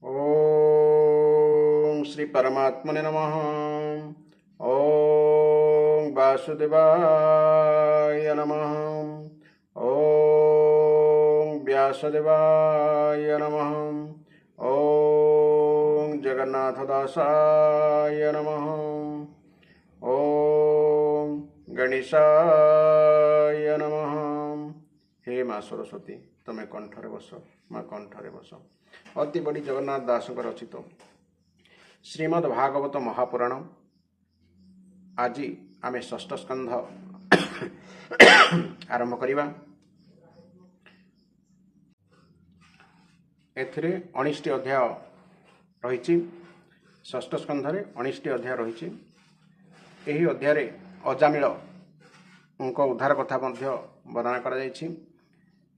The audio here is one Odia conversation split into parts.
ओम श्री परमात्मने नमः। ओम वासुदेवाय नमः। ओम व्यासदेवाय नमः। ओम जगन्नाथदासाय नमः। ओम गणेशाय नमः। हे माँ सरस्वती तमें कंठरे बस, माँ कंठरे बस। अति बड़ी जगन्नाथ दास रचित श्रीमद् भागवत महापुराण आज आमे षष्ठ स्कंध आरंभ करिबा। एथिरे 19 अध्याय रही। षष्ठ स्कंधरे 19 अध्याय रही। एही अध्याय अजामिल उद्धार कथा वर्णना करा जायछि।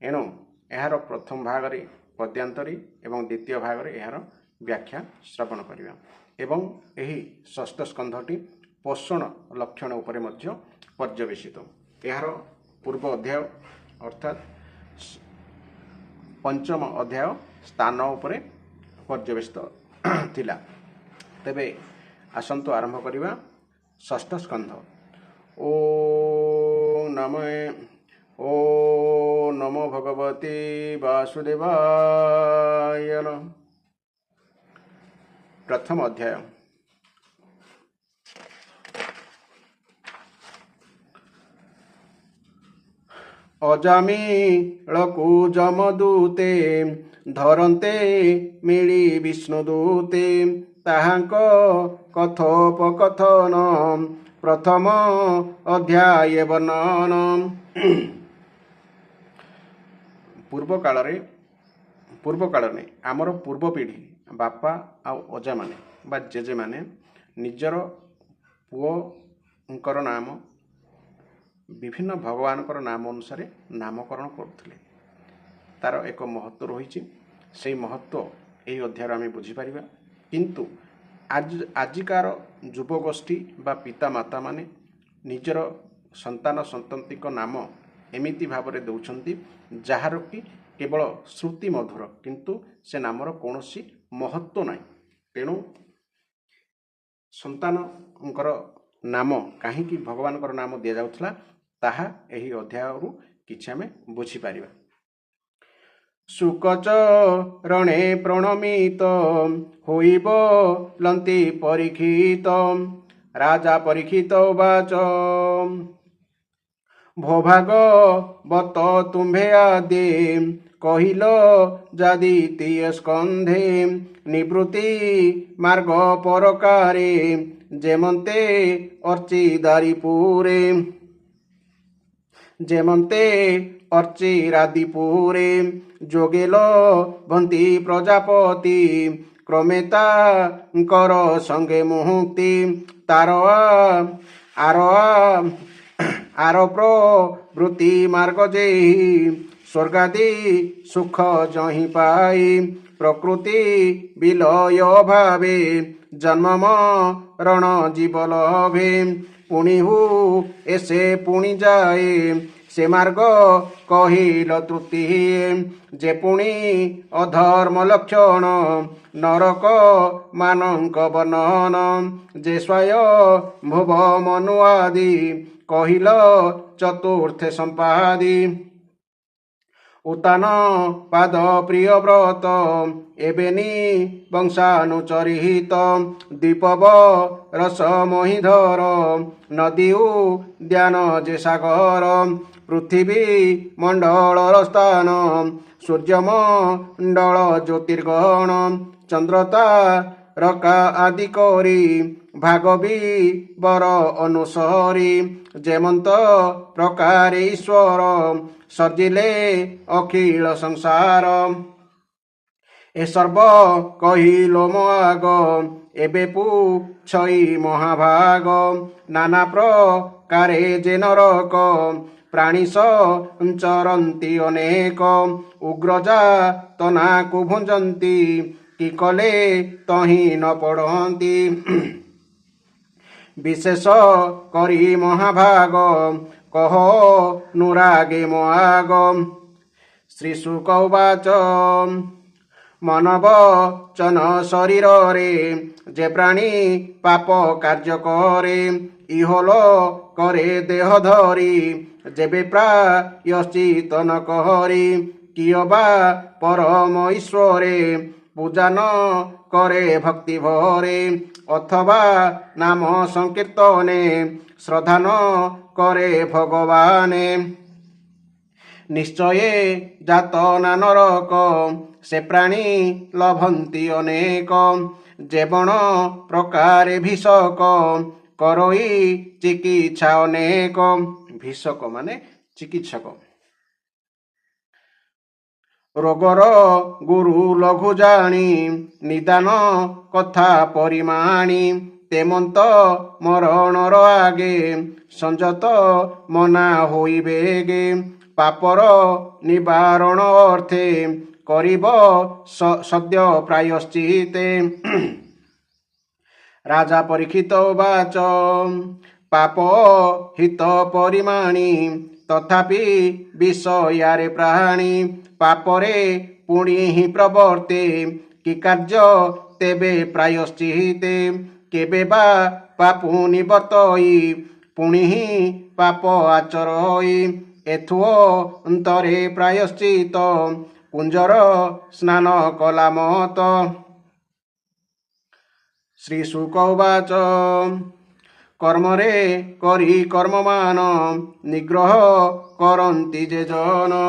एणु यार प्रथम भागरे पद्यांतरी एवं द्वितीय भागरे यार व्याख्या श्रवण करिबा। एवं एही षष्ठ स्कंधटी पोषण लक्षण उपरे मध्य पर्यवेसित। यार पूर्व अध्याय अर्थात पंचम अध्याय स्थान उपरे पर्यवेसित थिला। तेबे आसंतु आरंभ करिबा षष्ठ स्कंध। ओ नमो भगवते वासुदेवाय। प्रथम अध्याय। अजामिलकु जमदूते धरन्ते मिली विष्णुदूते ताहांक कथोपकथन प्रथम अध्याय वर्णन। पूर्व काल में आमर पूर्व पीढ़ी बापा आ अजा माने बा जेजे माने निजर पुओंकर नाम विभिन्न भगवान नाम अनुसार नामकरण करुले। तार एक महत्व रही। से महत्व यही अध्याय आम बुझीपर। किंतु आजिकार युवगोष्ठी बा पिता माता माने निजर संतान संतति नाम एमिति भाव में दौरान जार कि केवल श्रुति मधुर, किंतु से नामर कौनसी महत्व ना। तेणु संतान नाम कहीं भगवान नाम दि जाउथला ताहा एही अध्याय किछि आमे बुझी पारिबा। सुकचरणे प्रणमित होइब लंति परीक्षित राजा परीक्षित वाच भोभागवत तुम्भे आदि कहिल जादितीय स्कंधे निवृत्ति मार्ग परकारे जेमंते अर्चिदारिपुरे अर्चिरादिपुरे जोगेल भंति प्रजापति क्रमेता कर संगे मुक्ति तारआ आरो प्रवृत्ति मार्ग जेहि स्वर्गादि सुख जहि पाई प्रकृति विलय भावे जन्म मरण जीव लभे पुणिहु ऐसे पुणि जाए से मार्ग कहिल तृतीय जे पुणि अधर्म लक्षण नरक मानक वर्णन जे स्वयं भुव मनु आदि कहिल चतुर्थे संपादि उतान पाद प्रिय व्रत एबेनी वंशानुचरित दीपव रस मोहिधर नदी उद्यान जे सागर पृथ्वी मंडल स्थान सूर्यमंडल ज्योतिर्गण चंद्रता रका आदि करी भागवी बर अनुसरी जेमंत प्रकार ईश्वर सर्जिले अखिल संसार ए सर्व कहिलो माग एबे पुछई महाभाग नाना प्रकारे जे नरक प्राणी संचरती अनेक उग्रजा तना को भुंजंती कि कले तही न पड़ती विशेष करी महाभाग कह नुरागे मोआग। श्री शुक उवाच মনব চন শরীরে যে প্রাণী পাপ কার্য করে ইহল করে দেহ ধরি যেবে প্রায়শ্চিত ন করি কিয় বা পরম ঈশ্বরে পূজা ন করে ভক্তি ভরে অথবা নাম সংকীর্তনে শ্রদ্ধা ন করে ভগবানে নিশ্চয়ে জাত না নরক সে প্রাণী লভন্তি অনেক যে বণ প্রকারে ভিষক করই চিকিৎসা অনেক ভিষক মানে চিকিৎসক ରୋଗର ଗୁରୁ ଲଘୁ ଜାଣି ନିଦାନ କଥା ପରିମାଣି ତେମନ୍ତ ମରଣର ଆଗେ ସଂଯତ ମନା ହୋଇବେଗେ ପାପର ନିବାରଣ ଅର୍ଥେ କରିବ ସଦ୍ୟ ପ୍ରାୟଶ୍ଚିତେ ରାଜା ପରୀକ୍ଷିତ ବାଚ ପାପ ହିତ ପରିମାଣି ତଥାପି ବିଷୟାରେ ପ୍ରାଣୀ ପାପରେ ପୁଣି ହିଁ ପ୍ରବର୍ତ୍ତେ କି କାର୍ଯ୍ୟ ତେବେ ପ୍ରାୟଶ୍ଚିତେ କେବେ ବା ପାପୁ ନିବର୍ତ୍ତଇ ପୁଣି ହିଁ ପାପ ଆଚରଇ ଏଥୁ ଅନ୍ତରେ ପ୍ରାୟଶ୍ଚିତ କୁଞ୍ଜର ସ୍ନାନ କଲା ମତ ଶ୍ରୀ ଶୁକ ଉବାଚ କର୍ମରେ କରି କର୍ମମାନ ନିଗ୍ରହ କରନ୍ତି ଯେ ଜନ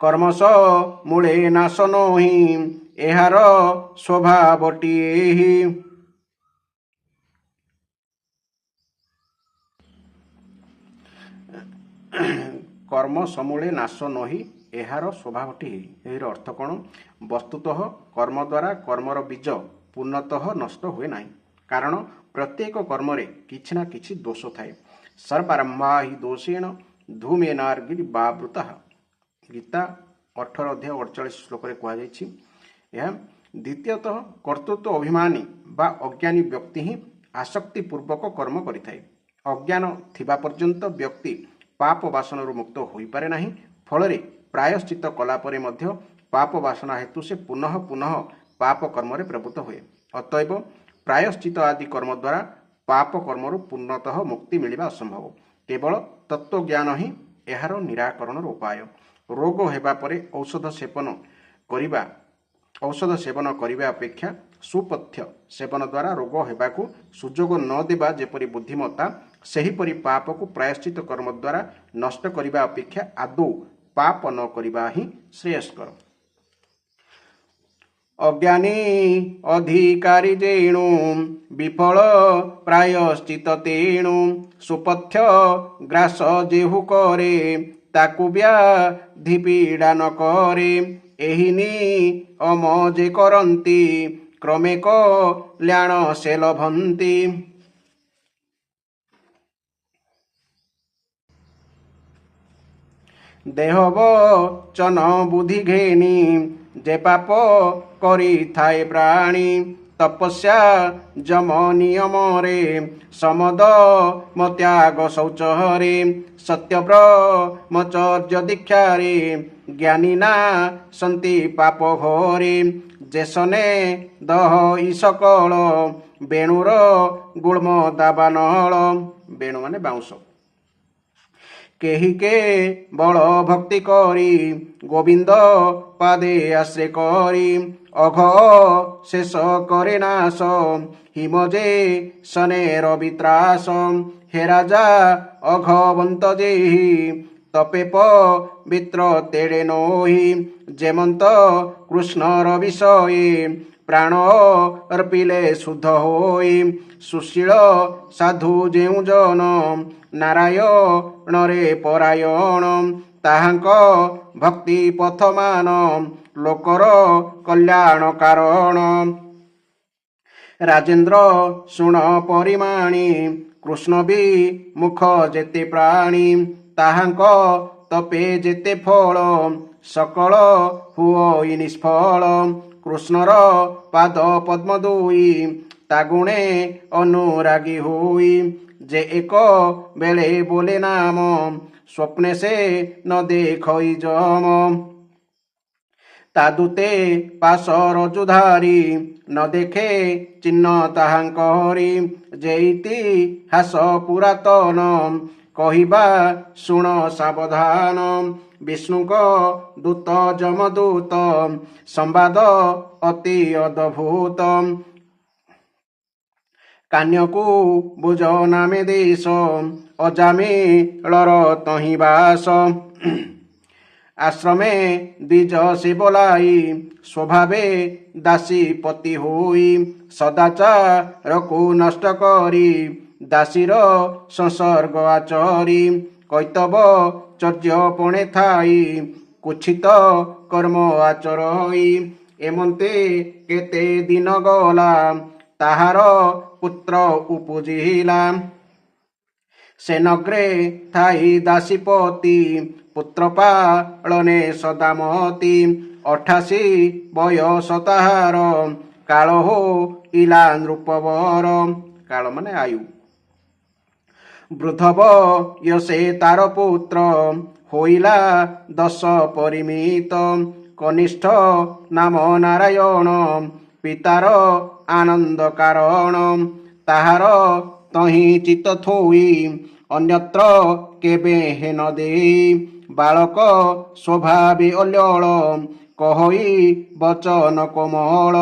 କର୍ମସ ମୂଳେ ନାଶ ନୋହି ଏହାର ସ୍ୱଭାବଟିଏ କର୍ମ ସମୂଳେ ନାଶ ନହି ଏହାର ସ୍ୱଭାବଟି ଏହାର ଅର୍ଥ କ'ଣ ବସ୍ତୁତଃ କର୍ମ ଦ୍ୱାରା କର୍ମର ବୀଜ ପୂର୍ଣ୍ଣତଃ ନଷ୍ଟ ହୁଏ ନାହିଁ କାରଣ ପ୍ରତ୍ୟେକ କର୍ମରେ କିଛି ନା କିଛି ଦୋଷ ଥାଏ ସର୍ବାରମ୍ଭା ହି ଦୋଷେଣ ଧୂମେନାର୍ଗିର୍ବାବୃତା ଗୀତା 18:48 ଶ୍ଲୋକରେ କୁହାଯାଇଛି ଏହା ଦ୍ୱିତୀୟତଃ କର୍ତ୍ତୃତ୍ୱ ଅଭିମାନୀ ବା ଅଜ୍ଞାନୀ ବ୍ୟକ୍ତି ହିଁ ଆସକ୍ତିପୂର୍ବକ କର୍ମ କରିଥାଏ ଅଜ୍ଞାନ ଥିବା ପର୍ଯ୍ୟନ୍ତ ବ୍ୟକ୍ତି ପାପ ବାସନରୁ ମୁକ୍ତ ହୋଇପାରେ ନାହିଁ ଫଳରେ ପ୍ରାୟଶ୍ଚିତ କଲା ପରେ ମଧ୍ୟ ପାପ ବାସନା ହେତୁ ସେ ପୁନଃ ପୁନଃ ପାପ କର୍ମରେ ପ୍ରବୃତ୍ତ ହୁଏ ଅତଏବ ପ୍ରାୟଶ୍ଚିତ ଆଦି କର୍ମ ଦ୍ୱାରା ପାପ କର୍ମରୁ ପୂର୍ଣ୍ଣତଃ ମୁକ୍ତି ମିଳିବା ଅସମ୍ଭବ କେବଳ ତତ୍ତ୍ୱଜ୍ଞାନ ହିଁ ଏହାର ନିରାକରଣର ଉପାୟ ରୋଗ ହେବା ପରେ ଔଷଧ ସେବନ କରିବା ଅପେକ୍ଷା ସୁପଥ୍ୟ ସେବନ ଦ୍ୱାରା ରୋଗ ହେବାକୁ ସୁଯୋଗ ନ ଦେବା ଯେପରି ବୁଦ୍ଧିମତା ସେହିପରି ପାପକୁ ପ୍ରାୟଶ୍ଚିତ କର୍ମ ଦ୍ୱାରା ନଷ୍ଟ କରିବା ଅପେକ୍ଷା ଆଦୌ ପାପ ନ କରିବା ହିଁ ଶ୍ରେୟସ୍କର ଅଜ୍ଞାନୀ ଅଧିକାରୀ ଯେଣୁ ବିଫଳ ପ୍ରାୟଶ୍ଚିତ ତେଣୁ ସୁପଥ୍ୟ ଗ୍ରାସ ଯେହୁ କରେ ତାକୁ ବ୍ୟାଧି ପୀଡ଼ା ନ କରେ ଏହି ନିୟମ ଯେ କରନ୍ତି କ୍ରମେ କଲ୍ୟାଣ ସେ ଲଭନ୍ତି ଦେହ ବଚନ ବୁଦ୍ଧି ଘେନି ଯେ ପାପ କରିଥାଏ ପ୍ରାଣୀ ତପସ୍ୟା ଯମ ନିୟମରେ ସମଦମ ତ୍ୟାଗ ଶୌଚରେ ସତ୍ୟବ୍ରହ୍ମଚର୍ଯ୍ୟ ଦୀକ୍ଷାରେ ଜ୍ଞାନୀ ନା ସନ୍ତି ପାପ ଘରେ ଯେସନେ ଦହ ଇସକଳ ବେଣୁର ଗୁଳ୍ମ ଦାବାନଳ ବେଣୁ ମାନେ ବାଉଁଶ କେହି କେବଳ ଭକ୍ତି କରି ଗୋବିନ୍ଦ ପାଦେ ଆଶ୍ରୟ କରି ଅଘ ଶେଷ କରେ ନାଶ ହିମ ଯେ ସନେର ବିତ୍ରାସ হে রাজা অঘবন্ত যেহি তপে পবিত্র তেড়ে নহি যেমন্ত কৃষ্ণর বিষয়ে প্রাণ অর্পিলে শুদ্ধ হই সুশীল সাধু যেউ জন নারায়ণরে পরায়ণ তাহাঙ্ক ভক্তি পথমান লোকর কল্যাণ কারণ রাজেন্দ্র শুণ পরিমাণী কৃষ্ণ বি মুখ যেতে প্রাণী তাহাঙ্ক তপে যেতে ফল সকল হুই নিষ্ফল কৃষ্ণর পাদ পদ্ম দুই তাগুণে অনুরাগী হুই যে এক বেলে বলে নাম স্বপ্নে সে ন দেখই যম ତାଦୁତେ ପାଶ ରଜୁଧାରୀ ନ ଦେଖେ ଚିହ୍ନ ତାହାଙ୍କ ହରି ଯେଇତି ହାସ ପୁରାତନ କହିବା ଶୁଣ ସାବଧାନ ବିଷ୍ଣୁଙ୍କ ଦୂତ ଯମଦୂତ ସମ୍ବାଦ ଅତି ଅଦ୍ଭୁତ କାନ୍ୟକୁ ବୁଝ ନାମେ ଦେଶ ଅଜାମିଳର ତହିଁ ବାସ ଆଶ୍ରମେ ଦ୍ୱିଜ ସେ ବୋଲାଇ ସ୍ୱଭାବେ ଦାସୀ ପତି ହୋଇ ସଦାଚାରକୁ ନଷ୍ଟ କରି ଦାସୀର ସଂସର୍ଗ ଆଚରି କୈତବ ଚର୍ଯ୍ୟ ପଣେ ଥାଇ କୁଚ୍ଛିତ କର୍ମ ଆଚରଇ ଏମନ୍ତେ କେତେ ଦିନ ଗଲା ତାହାର ପୁତ୍ର ଉପୁଜିଲା ସେ ନଗ୍ରେ ଥାଇ ଦାସୀପତି ପୁତ୍ର ପାଳନେ ସଦାମତି 88 ବୟସ ତାହାର କାଳ ହୋଇଲା ନୃପବର କାଳ ମାନେ ଆୟୁ ବୃଦ୍ଧ ବୟସେ ତାର ପୁତ୍ର ହୋଇଲା 10 ପରିମିତ କନିଷ୍ଠ ନାମ ନାରାୟଣ ପିତାର ଆନନ୍ଦ କାରଣ ତାହାର ତହିଁ ଚିତ୍ତ ଥୋଇ ଅନ୍ୟତ୍ର କେବେ ହେନ ଦେଇ ବାଳକ ସ୍ୱଭାବେ ଅଲ୍ୟଳ କହଇ ବଚନ କୋମଳ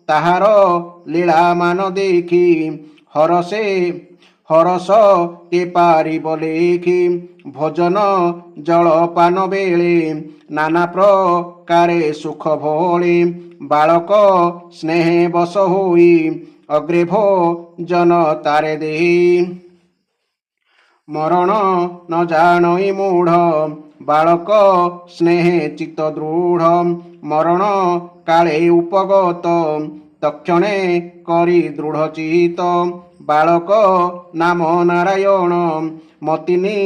ତାହାର ଲୀଳାମାନ ଦେଖି ହରସ କେ ପାରିବ ଲେଖି ଭୋଜନ ଜଳପାନ ବେଳେ ନାନା ପ୍ରକାରେ ସୁଖ ଭଳି ବାଳକ ସ୍ନେହେ ବଶ ହୋଇ ଅଗ୍ରେ ଭୋଜନ ତାରେ ଦେଇ ମରଣ ନ ଜାଣଇ ମୂଢ଼ ବାଳକ ସ୍ନେହେ ଚିତ୍ତ ଦୃଢ଼ ମରଣ କାଳେ ଉପଗତ ତକ୍ଷଣେ କରି ଦୃଢ଼ ଚିତ ବାଳକ ନାମ ନାରାୟଣ ମତିନି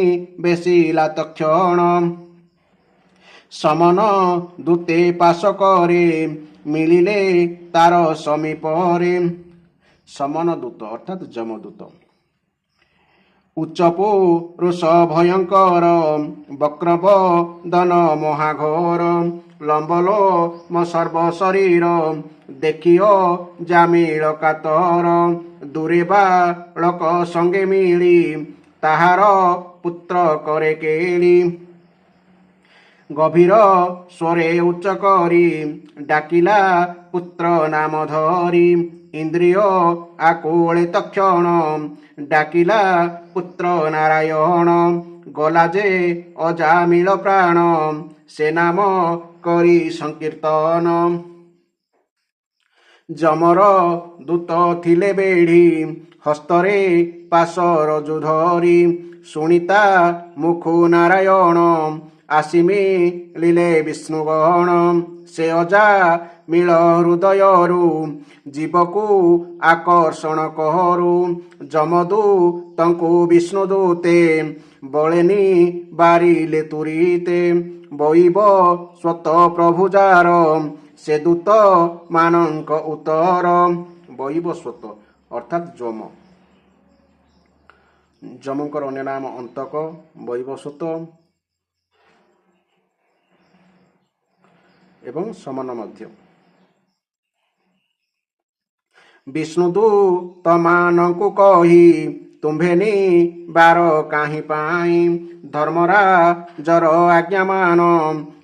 ବେଶିଲା ତକ୍ଷଣ ସମନ ଦୂତେ ପାଶ କରେ ମିଳିଲେ ତାର ସମୀପରେ ସମନ ଦୂତ ଅର୍ଥାତ୍ ଯମଦୂତ ଉଚ୍ଚ ପୁରୁଷ ଭୟଙ୍କର ବକ୍ରବଦନ ମହାଘୋର ଲମ୍ବଲୋମ ସର୍ବ ଶରୀର ଦେଖିଅ ଜାମିଳ କାତର ଦୂରେ ବାଳକ ସଙ୍ଗେ ମିଳି ତାହାର ପୁତ୍ର କରେ କେଳି ଗଭୀର ସ୍ୱରେ ଉଚ୍ଚ କରି ଡାକିଲା ପୁତ୍ର ନାମ ଧରି ଇନ୍ଦ୍ରିୟ ଆକୁଳେ ତକ୍ଷଣ ଡାକିଲା ପୁତ୍ର ନାରାୟଣ ଗଲା ଯେ ଅଜାମିଳ ପ୍ରାଣ ସେ ନାମ କରି ସଂକୀର୍ତ୍ତନ ଯମର ଦୂତ ଥିଲେ ବେଢ଼ି ହସ୍ତରେ ପାଶ ରଜୁ ଧରି ଶୁଣିତା ମୁଖୁ ନାରାୟଣ ଆସି ମିଳିଲେ ବିଷ୍ଣୁଗଣ ସେ ଅଜା ମିଳ ହୃଦୟରୁ ଜୀବକୁ ଆକର୍ଷଣ କରୁ ଯମଦୂତଙ୍କୁ ବିଷ୍ଣୁଦୂତେ ବଳେନି ବାରିଲେ ତୁରିତେ ବୈବ ସ୍ୱତ ପ୍ରଭୁ ଯାର ସେ ଦୂତ ମାନଙ୍କ ଉତ୍ତର ବୈବସ୍ୱତ ଅର୍ଥାତ୍ ଯମଙ୍କର ଅନ୍ୟ ନାମ ଅନ୍ତକ ବୈବସ୍ୱତ ଏବଂ ସମନ ମଧ୍ୟ ବିଷ୍ଣୁଦୂତମାନଙ୍କୁ କହି ତୁମ୍ଭେନି ବାର କାହିଁ ପାଇଁ ଧର୍ମରାଜର ଆଜ୍ଞାମାନ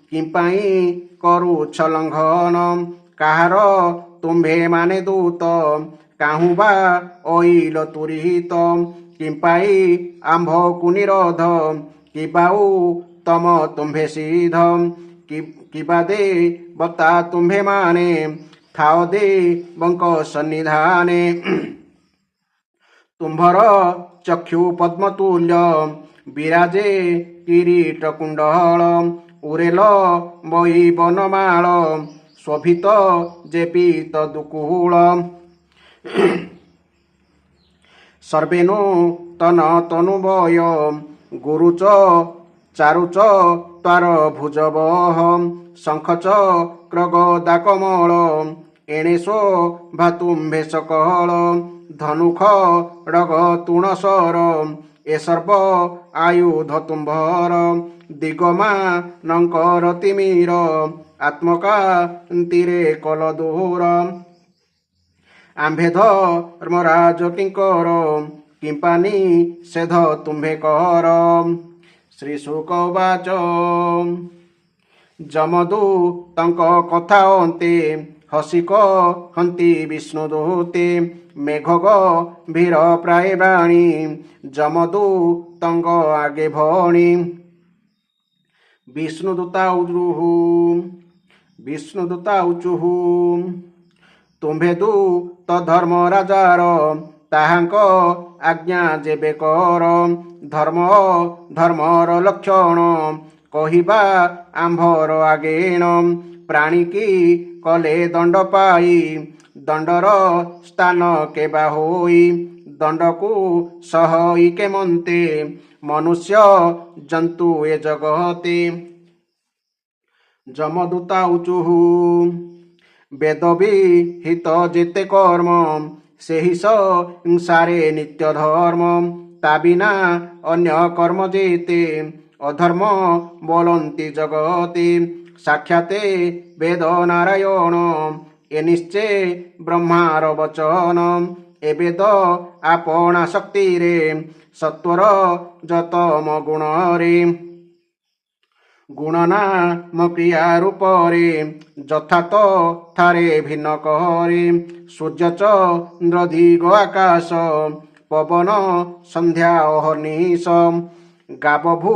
କିମ୍ପାଇଁ କରୁଛ ଲଙ୍ଘନ କାହାର ତୁମ୍ଭେ ମାନେ ଦୂତ କାହୁଁ ବା ଅଇଲ ତୁରିତ କିମ୍ପାଇଁ ଆମ୍ଭକୁ ନିରୋଧ କିବାଉ ତମ ତୁମ୍ଭେ ସିଧ କିବା ଦେ ବତା ତୁମ୍ଭେ ମାନେ ଥାଅ ଦେବଙ୍କ ସନ୍ନିଧାନେ ତୁମ୍ଭର ଚକ୍ଷୁ ପଦ୍ମତୁଲ୍ୟ ବିରାଜେ କିରୀଟ କୁଣ୍ଡଳ ଉରେଲ ବଇ ବନମାଳ ଶୋଭିତ ଯେପିତ ଦୁକୁଳ ସର୍ବେନୁ ତନ ତନୁବୟ ଗୁରୁଚ ଚାରୁଚ ତ୍ୱାର ଭୁଜବହ ଶଙ୍ଖଚ କ୍ରଗଦା କମଳ ଏଣେ ଶୋଭାତୁମ୍ଭେ ସକଳ ଧନୁଖ ଡଗ ତୁଣସର ଏ ସର୍ବ ଆୟୁଧ ତୁମ୍ଭର ଦିଗମାନଙ୍କର ତିମିର আত্মকান্তিরে কল দূর আম্ভে ধর্মরাজ কিঙ্কর কিম্পানি সেধ তুম্ভে কর শ্রীশুক বাচ যমদূতଙ୍କ କଥା ଅନ୍ତେ ହସି କହନ୍ତି ବିଷ୍ଣୁଦୂତେ ମେଘ ଗମ୍ଭୀର ପ୍ରାୟ ବାଣୀ ଯମଦୂତଙ୍କ ଆଗେ ଭଣୀ ବିଷ୍ଣୁଦୂତା ଉଚୁହୁ ତୁମ୍ଭେ ଦୂତ ଧର୍ମରାଜାର ତାହାଙ୍କ ଆଜ୍ଞା ଯେବେ କର ଧର୍ମର ଲକ୍ଷଣ କହିବା ଆମ୍ଭର ଆଗେଣ ପ୍ରାଣୀ କି କଲେ ଦଣ୍ଡ ପାଇ ଦଣ୍ଡର ସ୍ଥାନ କେବା ହୋଇ ଦଣ୍ଡକୁ ସହଇ କେମନ୍ତେ ମନୁଷ୍ୟ ଜନ୍ତୁ ଏ ଜଗତେ ଯମଦୂତା ଉଚୁହୁ ବେଦ ବିହିତ ଯେତେ କର୍ମ ସେହି ସଂସାରେ ନିତ୍ୟ ଧର୍ମ ତା ବିନା ଅନ୍ୟ କର୍ମ ଯେତେ ଅଧର୍ମ ବୋଲନ୍ତି ଜଗତେ ସାକ୍ଷାତେ ବେଦ ନାରାୟଣ ଏ ନିଶ୍ଚେ ବ୍ରହ୍ମାର ବଚନ ଏ ବେଦ ଆପଣା ଶକ୍ତିରେ ସତ୍ୱର ଯତମ ଗୁଣରେ ଗୁଣନାମ କ୍ରିୟା ରୂପରେ ଯଥାତଥାରେ ଭିନ୍ନ କରେ ସୂର୍ଯ୍ୟ ଚନ୍ଦ୍ର ଦିଗ ଆକାଶ ପବନ ସନ୍ଧ୍ୟା ଅହର୍ନିଶ ଗାବ ଭୂ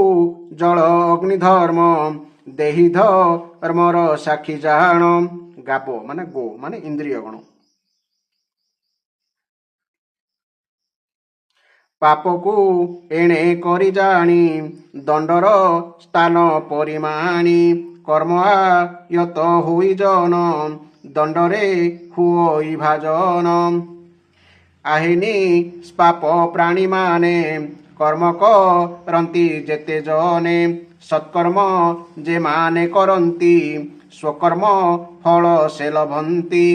ଜଳ ଅଗ୍ନି ଧର୍ମ ଦେହି ଧର୍ମର ସାକ୍ଷୀ ଜାଣ ଗାବ ମାନେ ଗୋ ମାନେ ଇନ୍ଦ୍ରିୟ ଗଣ ପାପକୁ ଏଣେ କରି ଜାଣି ଦଣ୍ଡର ସ୍ଥାନ ପରିମାଣି କର୍ମ ଆୟତ ହୋଇ ଜନ ଦଣ୍ଡରେ ହୁଇ ଭାଜନ ଆହେନି ପାପ ପ୍ରାଣୀମାନେ କର୍ମ କରନ୍ତି ଯେତେ ଜନେ ସତ୍କର୍ମ ଯେମାନେ କରନ୍ତି ସ୍ୱକର୍ମ ଫଳ ସେ ଲଭନ୍ତି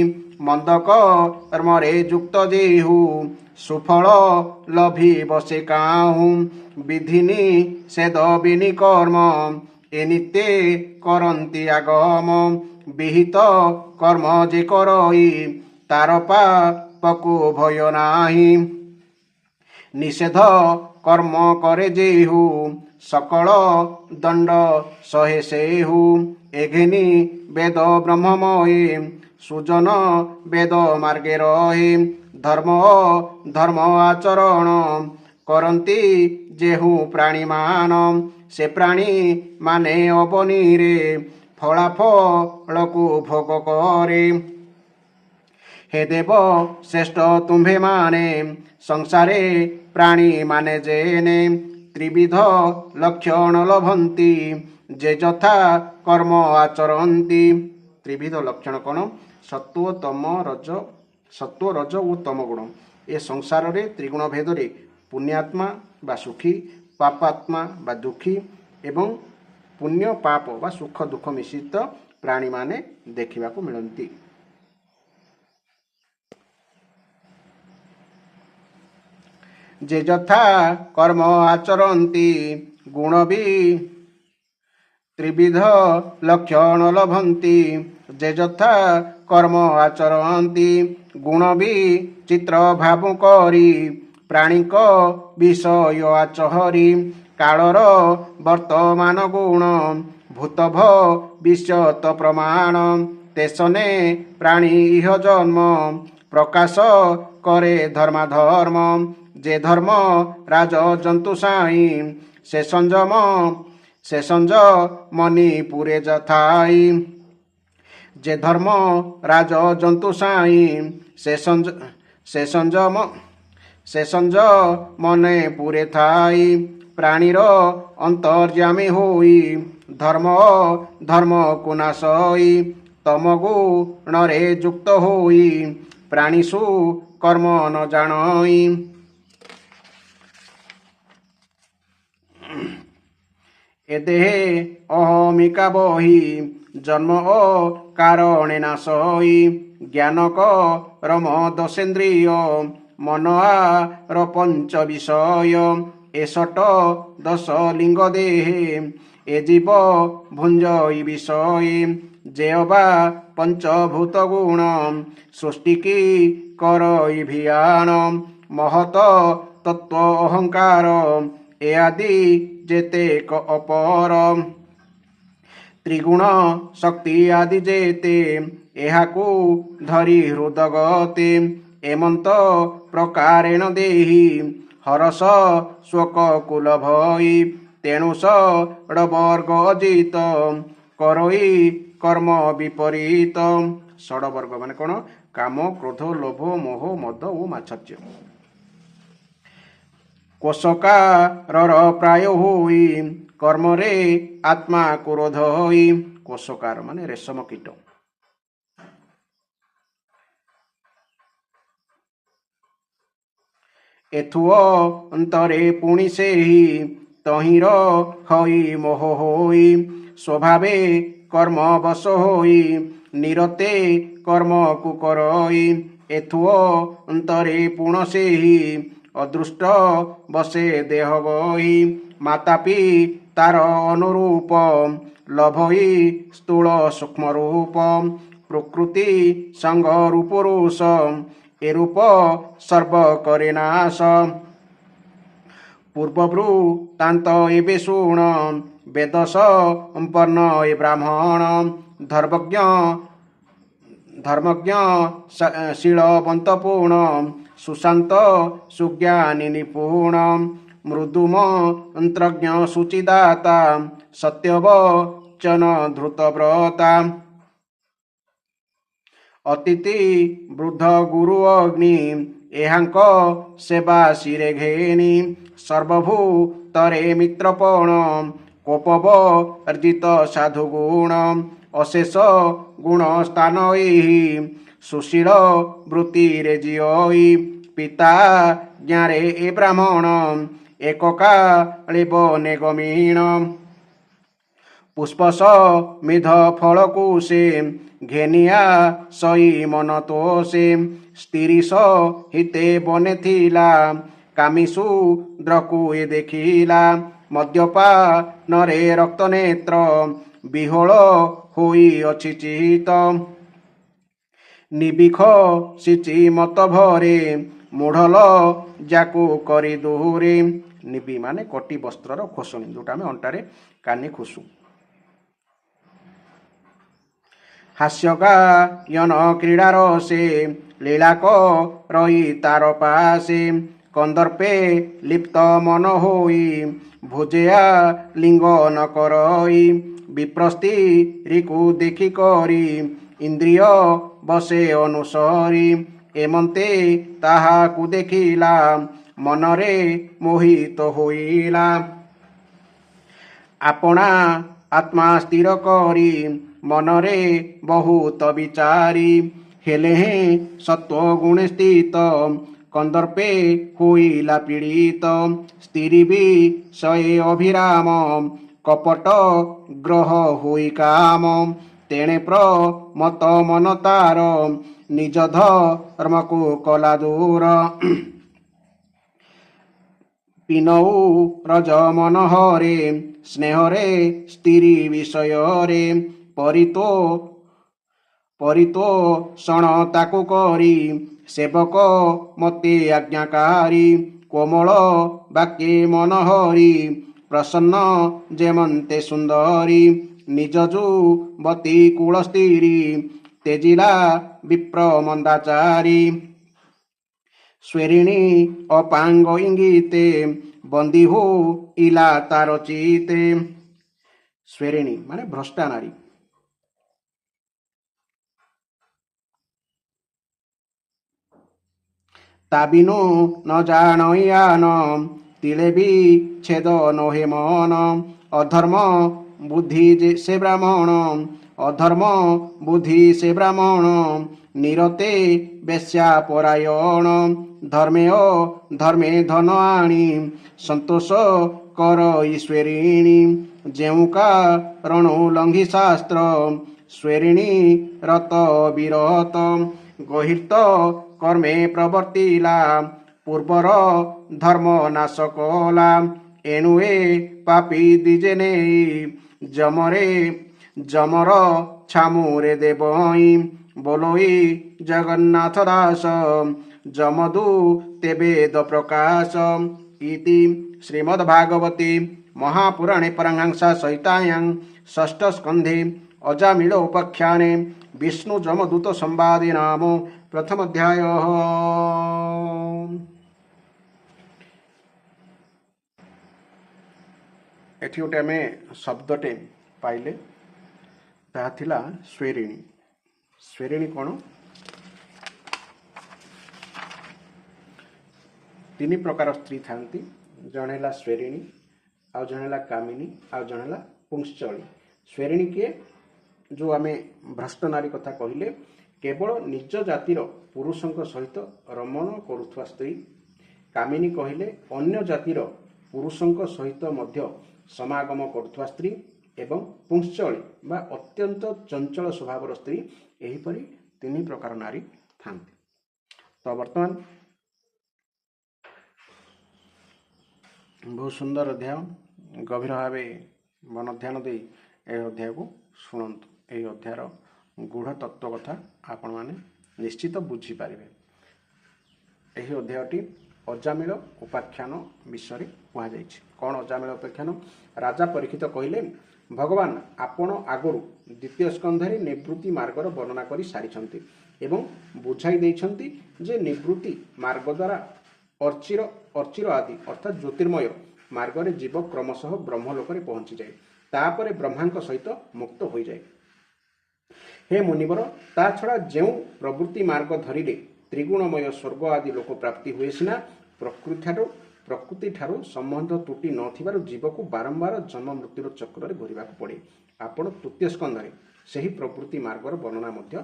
ମନ୍ଦ କର୍ମରେ ଯୁକ୍ତ ଯେହୁ ସୁଫଳ ଲଭିବ ସେ କାହୁଁ ବିଧିନି ସେଦ ବିନି କର୍ମ ଏ ନିତ୍ୟ କରନ୍ତି ଆଗମ ବିହିତ କର୍ମ ଯେ କରଇ ତାର ପାପକୁ ଭୟ ନାହିଁ ନିଷେଧ କର୍ମ କରେ ଯେହୁ ସକଳ ଦଣ୍ଡ ସହେ ସେହୁ ଏଘେନି ବେଦ ବ୍ରହ୍ମମୟେ ସୁଜନ ବେଦ ମାର୍ଗେ ରହେ ଧର୍ମ ଆଚରଣ କରନ୍ତି ଯେହୁ ପ୍ରାଣୀମାନ ସେ ପ୍ରାଣୀ ମାନେ ଅବନୀରେ ଫଳାଫଳକୁ ଭୋଗ କରେ हे देव श्रेष्ठ तुम्भे माने संसारे प्राणी माने जेने त्रिविध लक्षण लभंती जे यथा कर्म आचरती त्रिविध लक्षण कौन सत्व रज और तम गुण ए संसार रे त्रिगुण भेद रे पुण्यात्मा बा सुखी पापात्मा बा दुखी एवं पुण्य पाप बा सुख दुख मिश्रित प्राणी माने देखा मिलती जे यथा कर्म आचरती गुण भी त्रिविध लक्षण लभंती जे यथा कर्म आचरती गुण भी चित्र भाव करी प्राणी को विषय आचहरी कालर वर्तमान गुण भूत भविष्यत प्रमाण तेसने प्राणी इह जन्म प्रकाश करे धर्माधर्म जे धर्म राज जंतु साई से संजमनी पुरे जथाई जे धर्म राज जंतु साई से संजमने पुरे थाई प्राणीर अंतर्यामी होई धर्म को नाशई तम गुणरे युक्त होई प्राणीसु कर्म न जानई ए देहे अहमिका बही जन्म कारणे नाशई ज्ञान करम दशेन्द्रिय मन आर पंच विषय एसट दश लिंग देहे ए जीव भुंजई विषय যে অবা পঞ্চভূত গুণ সৃষ্টি কি করই ভিয়ান মহত তত্ত্ব অহংকার এ আদি যেতে অপর ত্রিগুণ শক্তি আদি যেতে এহাকু ধরি হৃদগতে এমন্ত প্রকারেণ দেহি হরস শୋକ କୁଲ ଭଇ ତେଣୁ ଷଡ଼ବର୍ଗ ଅଜିତ କରଇ କର୍ମ ବିପରୀତ। ଷଡ଼ବର୍ଗ ମାନେ କ'ଣ? କାମ, କ୍ରୋଧ, ଲୋଭ, ମୋହ, ମଦ ଓ ମାତ୍ସର୍ଯ୍ୟ। କୋଶକାରର ପ୍ରାୟ ହୋଇ କର୍ମରେ ଆତ୍ମା କ୍ରୋଧ ହୋଇ। କୋଶକାର ମାନେ ରେଶମ କୀଟ। ଏଥୁଅ ଅନ୍ତରେ ପୁଣି ସେହି ତହିଁର ହଇ ମୋହ ହୋଇ ସ୍ୱଭାବେ କର୍ମ ବଶ ହୋଇ ନିରତେ କର୍ମକୁ କରଇ। ଏଥୁଅ ଅନ୍ତରେ ପୁଣ ସେହି ଅଦୃଷ୍ଟ ବସେ ଦେହ ବହି ମାତାପି ତାର ଅନୁରୂପ ଲଭଇ ସ୍ଥୂଳ ସୂକ୍ଷ୍ମ ରୂପ ପ୍ରକୃତି ସାଙ୍ଗ ରୂପରୁଷ ଏ ରୂପ ସର୍ବ করে নাশ। ପୂର୍ବବୃତ୍ତାନ୍ତ ଏବେ ଶୁଣ ବେଦ ସମ୍ପନ୍ନ ଏ ବ୍ରାହ୍ମଣ ଧର୍ମଜ୍ଞ ଶୀଳବନ୍ତ ପୂର୍ଣ୍ଣ ସୁଶାନ୍ତ ସୁଜ୍ଞାନୀ ନିପୁଣ ମୃଦୁମ ଅନ୍ତ୍ରଜ୍ଞ ସୁଚିଦାତା ସତ୍ୟବଚନ ଧୃତବ୍ରତା ଅତିଥି ବୃଦ୍ଧ ଗୁରୁ ଅଗ୍ନି ଏହାଙ୍କ ସେବା ଶିରେ ଘେନି ସର୍ବଭୂତରେ ମିତ୍ରପଣ କୋପବ ଅର୍ଜିତ ସାଧୁ ଗୁଣ ଅଶେଷ ଗୁଣ ସ୍ଥାନ ଏହି ସୁଶୀଳ ବୃତ୍ତିରେ ଜିଅଇ ପିତା ଜ୍ଞାରେ ଏ ବ୍ରାହ୍ମଣ ଏକକାଳେ ବନେ ଗମୀଣ ପୁଷ୍ପସ ମିଧ ଫଳକୁ ସେ ଘେନିଆ ସଇ ମନ ତୋଷେ ସ୍ତିରିଶ ହିତେ ବନେ ଥିଲା କାମିସୁ ଦ୍ରକୁ ଏ ଦେଖିଲା ମଦ୍ୟପାନରେ ରକ୍ତ ନେତ୍ର ବିହୋଳ ହୋଇ ଅଛି ଚିତ ନିବିଖ ସିଚି ମତ ଭରେ ମୁଢ଼ଲ ଯାକୁ କରି ଦୂରେ। ନିବି ମାନେ କଟି ବସ୍ତ୍ରର ଖୋସଣି, ଯୋଉଟା ଆମେ ଅଣ୍ଟାରେ କାନି ଖୋସୁ। ହାସ୍ୟଗାୟନ କ୍ରୀଡ଼ାର ସେ ଲୀଳାକ ରହି ତାର ପାଶେ କନ୍ଦର୍ପେ ଲିପ୍ତ ମନ ହୋଇ ଭୁଜେଆ ଲିଙ୍ଗ ନ କରଇ ବିପ୍ରସ୍ତିକୁ ଦେଖି କରି ଇନ୍ଦ୍ରିୟ ବସେ ଅନୁସରି ଏମନ୍ତେ ତାହାକୁ ଦେଖିଲା ମନରେ ମୋହିତ ହୋଇଲା ଆପଣା ଆତ୍ମା ସ୍ଥିର କରି ମନରେ ବହୁତ ବିଚାରି ହେଲେ ହେଁ ସତ୍ୱଗୁଣେ ସ୍ଥିତ କନ୍ଦର୍ପେ ହୋଇଲା ପୀଡ଼ିତ ସ୍ତ୍ରୀ ବିଷୟେ ଅଭିରାମ କପଟ ଗ୍ରହ ହୋଇ କାମ ତେଣେ ପ୍ରମତ୍ତ ମନ ତାର ନିଜ ଧର୍ମକୁ କଲା ଦୂର ପିନଉ ରଜ ମନହରେ ସ୍ନେହରେ ସ୍ତ୍ରୀ ବିଷୟରେ ପରିତୋଷଣ ତାକୁ କରି ସେବକ ମତେ ଆଜ୍ଞାକାରୀ କୋମଳ ବାକ୍ୟେ ମନହରି ପ୍ରସନ୍ନ ଯେମନ୍ତେ ସୁନ୍ଦରୀ ନିଜ ଯୁବତୀ କୁଳ ସ୍ତ୍ରୀ ତେଜିଲା ବିପ୍ର ମନ୍ଦାଚାରୀ ସ୍ୱେରିଣୀ ଅପାଙ୍ଗ ଇଙ୍ଗିତେ ବନ୍ଦୀ ହୋଇଲା ତାର ଚିତେ। ସ୍ୱେରିଣୀ ମାନେ ଭ୍ରଷ୍ଟା ନାରୀ। ତା ବିନୁ ନ ଜାଣଇଆନ ତିଳେ ବି ଛେଦ ନୋହେ ମନ ଅଧର୍ମ ବୁଦ୍ଧି ସେ ବ୍ରାହ୍ମଣ ଅଧର୍ମ ବୁଦ୍ଧି ସେ ବ୍ରାହ୍ମଣ ନିରତେ ବେଶ୍ୟା ପରାୟଣ ଧର୍ମେ ଧନ ଆଣି ସନ୍ତୋଷ କର ଈଶ୍ୱରିଣୀ ଯେଉଁ କାରଣୁ ଲଙ୍ଘି ଶାସ୍ତ୍ର ସ୍ୱେରିଣୀ ରତ ବିରତ ଗର୍ହିତ କର୍ମେ ପ୍ରବର୍ତ୍ତିଲା ପୂର୍ବର ଧର୍ମ ନାଶ କଲା ଏଣୁ ଏ ପାପୀ ଦିଜେ ନେଇ ଯମର ছামুরে দেবই বলই জগন্নাথ দাস যমদু তেবেদ প্রকাশ ইতি শ্রীমদ্ভাগবতী মহাপুরাণে পরমহংসা সহিতায়াং ষষ্ঠ স্কন্ধে অজামিল উপাখ্যানে বিষ্ণু যমদূত সম্বাদে নাম প্রথম অধ্যায়। ଏଠି ଗୋଟେ ଆମେ ଶବ୍ଦଟେ ପାଇଲେ, ତାହା ଥିଲା ସ୍ୱେରିଣୀ। ସ୍ୱେରିଣୀ କ'ଣ? ତିନି ପ୍ରକାର ସ୍ତ୍ରୀ ଥାନ୍ତି। ଜଣେ ହେଲା ସ୍ୱେରିଣୀ, ଆଉ ଜଣେ ହେଲା କାମିନୀ, ଆଉ ଜଣେ ହେଲା ପୁଂଶ୍ଚଳୀ। ସ୍ୱେରିଣୀ କିଏ? ଯେଉଁ ଆମେ ଭ୍ରଷ୍ଟ ନାରୀ କଥା କହିଲେ, କେବଳ ନିଜ ଜାତିର ପୁରୁଷଙ୍କ ସହିତ ରମଣ କରୁଥିବା ସ୍ତ୍ରୀ। କାମିନୀ କହିଲେ ଅନ୍ୟ ଜାତିର ପୁରୁଷଙ୍କ ସହିତ ମଧ୍ୟ ସମାଗମ କରୁଥିବା ସ୍ତ୍ରୀ। ଏବଂ ପୁଂଶ୍ଚଳୀ ବା ଅତ୍ୟନ୍ତ ଚଞ୍ଚଳ ସ୍ୱଭାବର ସ୍ତ୍ରୀ। ଏହିପରି ତିନି ପ୍ରକାର ନାରୀ ଥାନ୍ତି। ତ ବର୍ତ୍ତମାନ ବହୁତ ସୁନ୍ଦର ଅଧ୍ୟାୟ, ଗଭୀର ଭାବେ ମନଧ୍ୟାନ ଦେଇ ଏହି ଅଧ୍ୟାୟକୁ ଶୁଣନ୍ତୁ। ଏହି ଅଧ୍ୟାୟର ଗୂଢ଼ ତତ୍ତ୍ୱ କଥା ଆପଣମାନେ ନିଶ୍ଚିତ ବୁଝିପାରିବେ। ଏହି ଅଧ୍ୟାୟଟି ଅଜାମିଳ ଉପାଖ୍ୟାନ ବିଷୟରେ କୁହାଯାଇଛି। କ'ଣ ଅଜାମିଳ ଉପାଖ୍ୟାନ? ରାଜା ପରୀକ୍ଷିତ କହିଲେ, ଭଗବାନ ଆପଣ ଆଗରୁ ଦ୍ୱିତୀୟ ସ୍କନ୍ଧରେ ନିବୃତ୍ତି ମାର୍ଗର ବର୍ଣ୍ଣନା କରି ସାରିଛନ୍ତି ଏବଂ ବୁଝାଇ ଦେଇଛନ୍ତି ଯେ ନିବୃତ୍ତି ମାର୍ଗ ଦ୍ୱାରା ଅର୍ଚିର ଆଦି ଅର୍ଥାତ୍ ଜ୍ୟୋତିର୍ମୟ ମାର୍ଗରେ ଜୀବ କ୍ରମଶଃ ବ୍ରହ୍ମଲୋକରେ ପହଞ୍ଚିଯାଏ, ତାପରେ ବ୍ରହ୍ମାଙ୍କ ସହିତ ମୁକ୍ତ ହୋଇଯାଏ। ହେ ମୁନିବର, ତା ଛଡ଼ା ଯେଉଁ ପ୍ରବୃତ୍ତି ମାର୍ଗ ଧରିଲେ ତ୍ରିଗୁଣମୟ ସ୍ୱର୍ଗ ଆଦି ଲୋକ ପ୍ରାପ୍ତି ହୁଏ ସିନା ପ୍ରକୃତିଠାରୁ ସମ୍ବନ୍ଧ ତୁଟି ନଥିବାରୁ ଜୀବକୁ ବାରମ୍ବାର ଜନ୍ମ ମୃତ୍ୟୁର ଚକ୍ରରେ ଘୂରିବାକୁ ପଡ଼େ। ଆପଣ ତୃତୀୟ ସ୍କନ୍ଧରେ ସେହି ପ୍ରବୃତ୍ତି ମାର୍ଗର ବର୍ଣ୍ଣନା ମଧ୍ୟ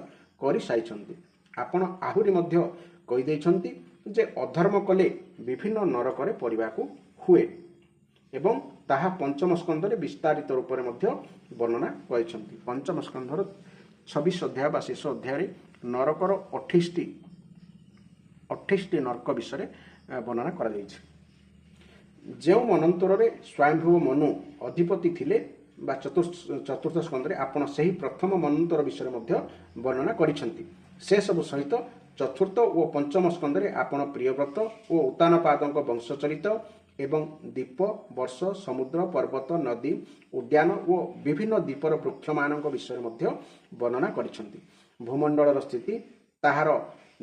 କରିସାରିଛନ୍ତି। ଆପଣ ଆହୁରି ମଧ୍ୟ କହିଦେଇଛନ୍ତି ଯେ ଅଧର୍ମ କଲେ ବିଭିନ୍ନ ନରକରେ ପଡ଼ିବାକୁ ହୁଏ ଏବଂ ତାହା ପଞ୍ଚମ ସ୍କନ୍ଧରେ ବିସ୍ତାରିତ ରୂପରେ ମଧ୍ୟ ବର୍ଣ୍ଣନା କରିଛନ୍ତି। ପଞ୍ଚମ ସ୍କନ୍ଧର 26 ଅଧ୍ୟାୟ ବା ଶେଷ ଅଧ୍ୟାୟରେ ନରକର 28ଟି ନରକ ବିଷୟରେ ବର୍ଣ୍ଣନା କରାଯାଇଛି। ଯେଉଁ ମନନ୍ତରରେ ସ୍ୱୟଂଭୁବ ମନୁ ଅଧିପତି ଥିଲେ ବା ଚତୁର୍ଥ ସ୍କନ୍ଧରେ ଆପଣ ସେହି ପ୍ରଥମ ମନନ୍ତର ବିଷୟରେ ମଧ୍ୟ ବର୍ଣ୍ଣନା କରିଛନ୍ତି। ସେସବୁ ସହିତ ଚତୁର୍ଥ ଓ ପଞ୍ଚମ ସ୍କନ୍ଧରେ ଆପଣ ପ୍ରିୟବ୍ରତ ଓ ଉତ୍ତାନପାଦଙ୍କ ବଂଶଚରିତ ଏବଂ ଦ୍ୱୀପ, ବର୍ଷ, ସମୁଦ୍ର, ପର୍ବତ, ନଦୀ, ଉଦ୍ୟାନ ଓ ବିଭିନ୍ନ ଦ୍ୱୀପର ବୃକ୍ଷମାନଙ୍କ ବିଷୟରେ ମଧ୍ୟ ବର୍ଣ୍ଣନା କରିଛନ୍ତି। ଭୂମଣ୍ଡଳର ସ୍ଥିତି, ତାହାର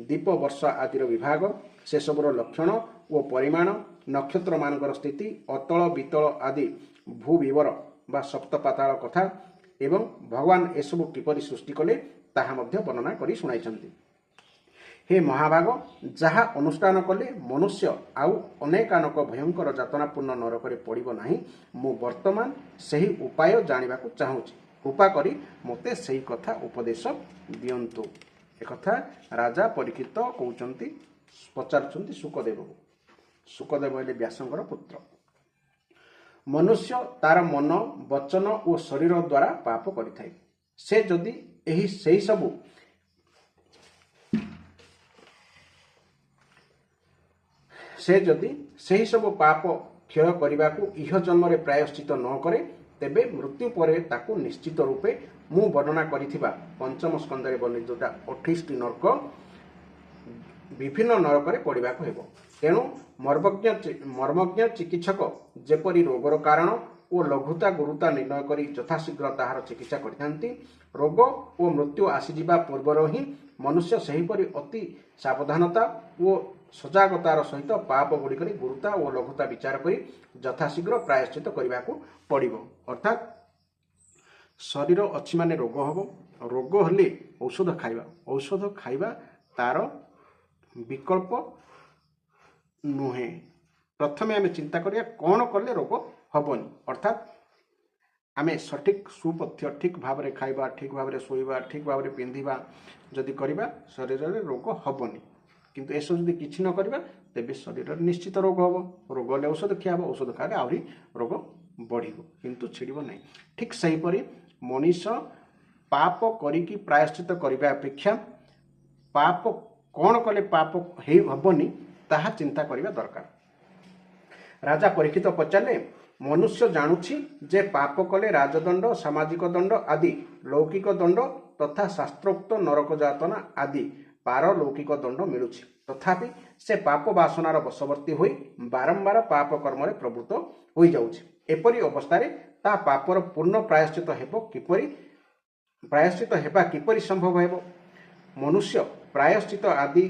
ଦ୍ୱୀପ, ବର୍ଷ ଆଦିର ବିଭାଗ, ସେସବୁର ଲକ୍ଷଣ ଓ ପରିମାଣ, ନକ୍ଷତ୍ରମାନଙ୍କର ସ୍ଥିତି, ଅତଳ ବିତଳ ଆଦି ଭୂବିବର ବା ସପ୍ତପାତାଳ କଥା ଏବଂ ଭଗବାନ ଏସବୁ କିପରି ସୃଷ୍ଟି କଲେ ତାହା ମଧ୍ୟ ବର୍ଣ୍ଣନା କରି ଶୁଣାଇଛନ୍ତି। ହେ ମହାଭାଗ, ଯାହା ଅନୁଷ୍ଠାନ କଲେ ମନୁଷ୍ୟ ଆଉ ଅନେକାନକ ଭୟଙ୍କର ଯାତନାପୂର୍ଣ୍ଣ ନରକରେ ପଡ଼ିବ ନାହିଁ, ମୁଁ ବର୍ତ୍ତମାନ ସେହି ଉପାୟ ଜାଣିବାକୁ ଚାହୁଁଛି। କୃପା କରି ମୋତେ ସେହି କଥା ଉପଦେଶ ଦିଅନ୍ତୁ। ଏକଥା ରାଜା ପରୀକ୍ଷିତ କହୁଛନ୍ତି, ପଚାରୁଛନ୍ତି ସୁକଦେବକୁ। ସୁକଦେବ ହେଲେ ବ୍ୟାସଙ୍କର ପୁତ୍ର। ମନୁଷ୍ୟ ତାର ମନ, ବଚନ ଓ ଶରୀର ଦ୍ୱାରା ପାପ କରିଥାଏ। ସେ ଯଦି ସେହି ସବୁ ପାପ କ୍ଷୟ କରିବାକୁ ଇହ ଜନ୍ମରେ ପ୍ରାୟଶ୍ଚିତ ନ କରେ, ତେବେ ମୃତ୍ୟୁ ପରେ ତାକୁ ନିଶ୍ଚିତ ରୂପେ ମୁଁ ବର୍ଣ୍ଣନା କରିଥିବା ପଞ୍ଚମ ସ୍କନ୍ଧରେ ବର୍ଣ୍ଣିତ 28ଟି ନରକ ବିଭିନ୍ନ ନରକରେ ପଡ଼ିବାକୁ ହେବ। ତେଣୁ ମର୍ମଜ୍ଞ ଚିକିତ୍ସକ ଯେପରି ରୋଗର କାରଣ ଓ ଲଘୁତା ଗୁରୁତା ନିର୍ଣ୍ଣୟ କରି ଯଥାଶୀଘ୍ର ତାହାର ଚିକିତ୍ସା କରିଥାନ୍ତି, ରୋଗ ଓ ମୃତ୍ୟୁ ଆସିଯିବା ପୂର୍ବରୁ ହିଁ ମନୁଷ୍ୟ ସେହିପରି ଅତି ସାବଧାନତା ଓ ସଜାଗତାର ସହିତ ପାପ ଗୁଡ଼ିକରେ ଗୁରୁତା ଓ ଲଘୁତା ବିଚାର କରି ଯଥାଶୀଘ୍ର ପ୍ରାୟଶ୍ଚିତ କରିବାକୁ ପଡ଼ିବ। ଅର୍ଥାତ୍ ଶରୀର ଅଛି ମାନେ ରୋଗ ହେବ, ରୋଗ ହେଲେ ଔଷଧ ଖାଇବା ତାର ବିକଳ୍ପ ନୁହେଁ। ପ୍ରଥମେ ଆମେ ଚିନ୍ତା କରିବା କ'ଣ କଲେ ରୋଗ ହେବନି। ଅର୍ଥାତ୍ ଆମେ ସଠିକ୍ ସୁପଥ୍ୟ, ଠିକ୍ ଭାବରେ ଖାଇବା, ଠିକ୍ ଭାବରେ ଶୋଇବା, ଠିକ୍ ଭାବରେ ପିନ୍ଧିବା ଯଦି କରିବା, ଶରୀରରେ ରୋଗ ହେବନି। କିନ୍ତୁ ଏସବୁ ଯଦି କିଛି ନ କରିବା, ତେବେ ଶରୀରରେ ନିଶ୍ଚିତ ରୋଗ ହେବ। ରୋଗ ହେଲେ ଔଷଧ ଖିଆ ହେବ, ଔଷଧ ଖାଇଲେ ଆହୁରି ରୋଗ ବଢ଼ିବ, କିନ୍ତୁ ଛିଡ଼ିବ ନାହିଁ। ଠିକ୍ ସେହିପରି ମଣିଷ ପାପ କରିକି ପ୍ରାୟଶ୍ଚିତ କରିବା ଅପେକ୍ଷା ପାପ କ'ଣ କଲେ ପାପ ହେବନି ତାହା ଚିନ୍ତା କରିବା ଦରକାର। ରାଜା ପରୀକ୍ଷିତ ପଚାରିଲେ, ମନୁଷ୍ୟ ଜାଣୁଛି ଯେ ପାପ କଲେ ରାଜଦଣ୍ଡ, ସାମାଜିକ ଦଣ୍ଡ ଆଦି ଲୌକିକ ଦଣ୍ଡ ତଥା ଶାସ୍ତ୍ରୋକ୍ତ ନରକ ଯାତନା ଆଦି ପାରଲୌକିକ ଦଣ୍ଡ ମିଳୁଛି। ତଥାପି ସେ ପାପ ବାସନାର ବଶବର୍ତ୍ତୀ ହୋଇ ବାରମ୍ବାର ପାପ କର୍ମରେ ପ୍ରବୃତ୍ତ ହୋଇଯାଉଛି। ଏପରି ଅବସ୍ଥାରେ ତା ପାପର ପୂର୍ଣ୍ଣ ପ୍ରାୟଶ୍ଚିତ ହେବା କିପରି ସମ୍ଭବ ହେବ? ମନୁଷ୍ୟ ପ୍ରାୟଶ୍ଚିତ ଆଦି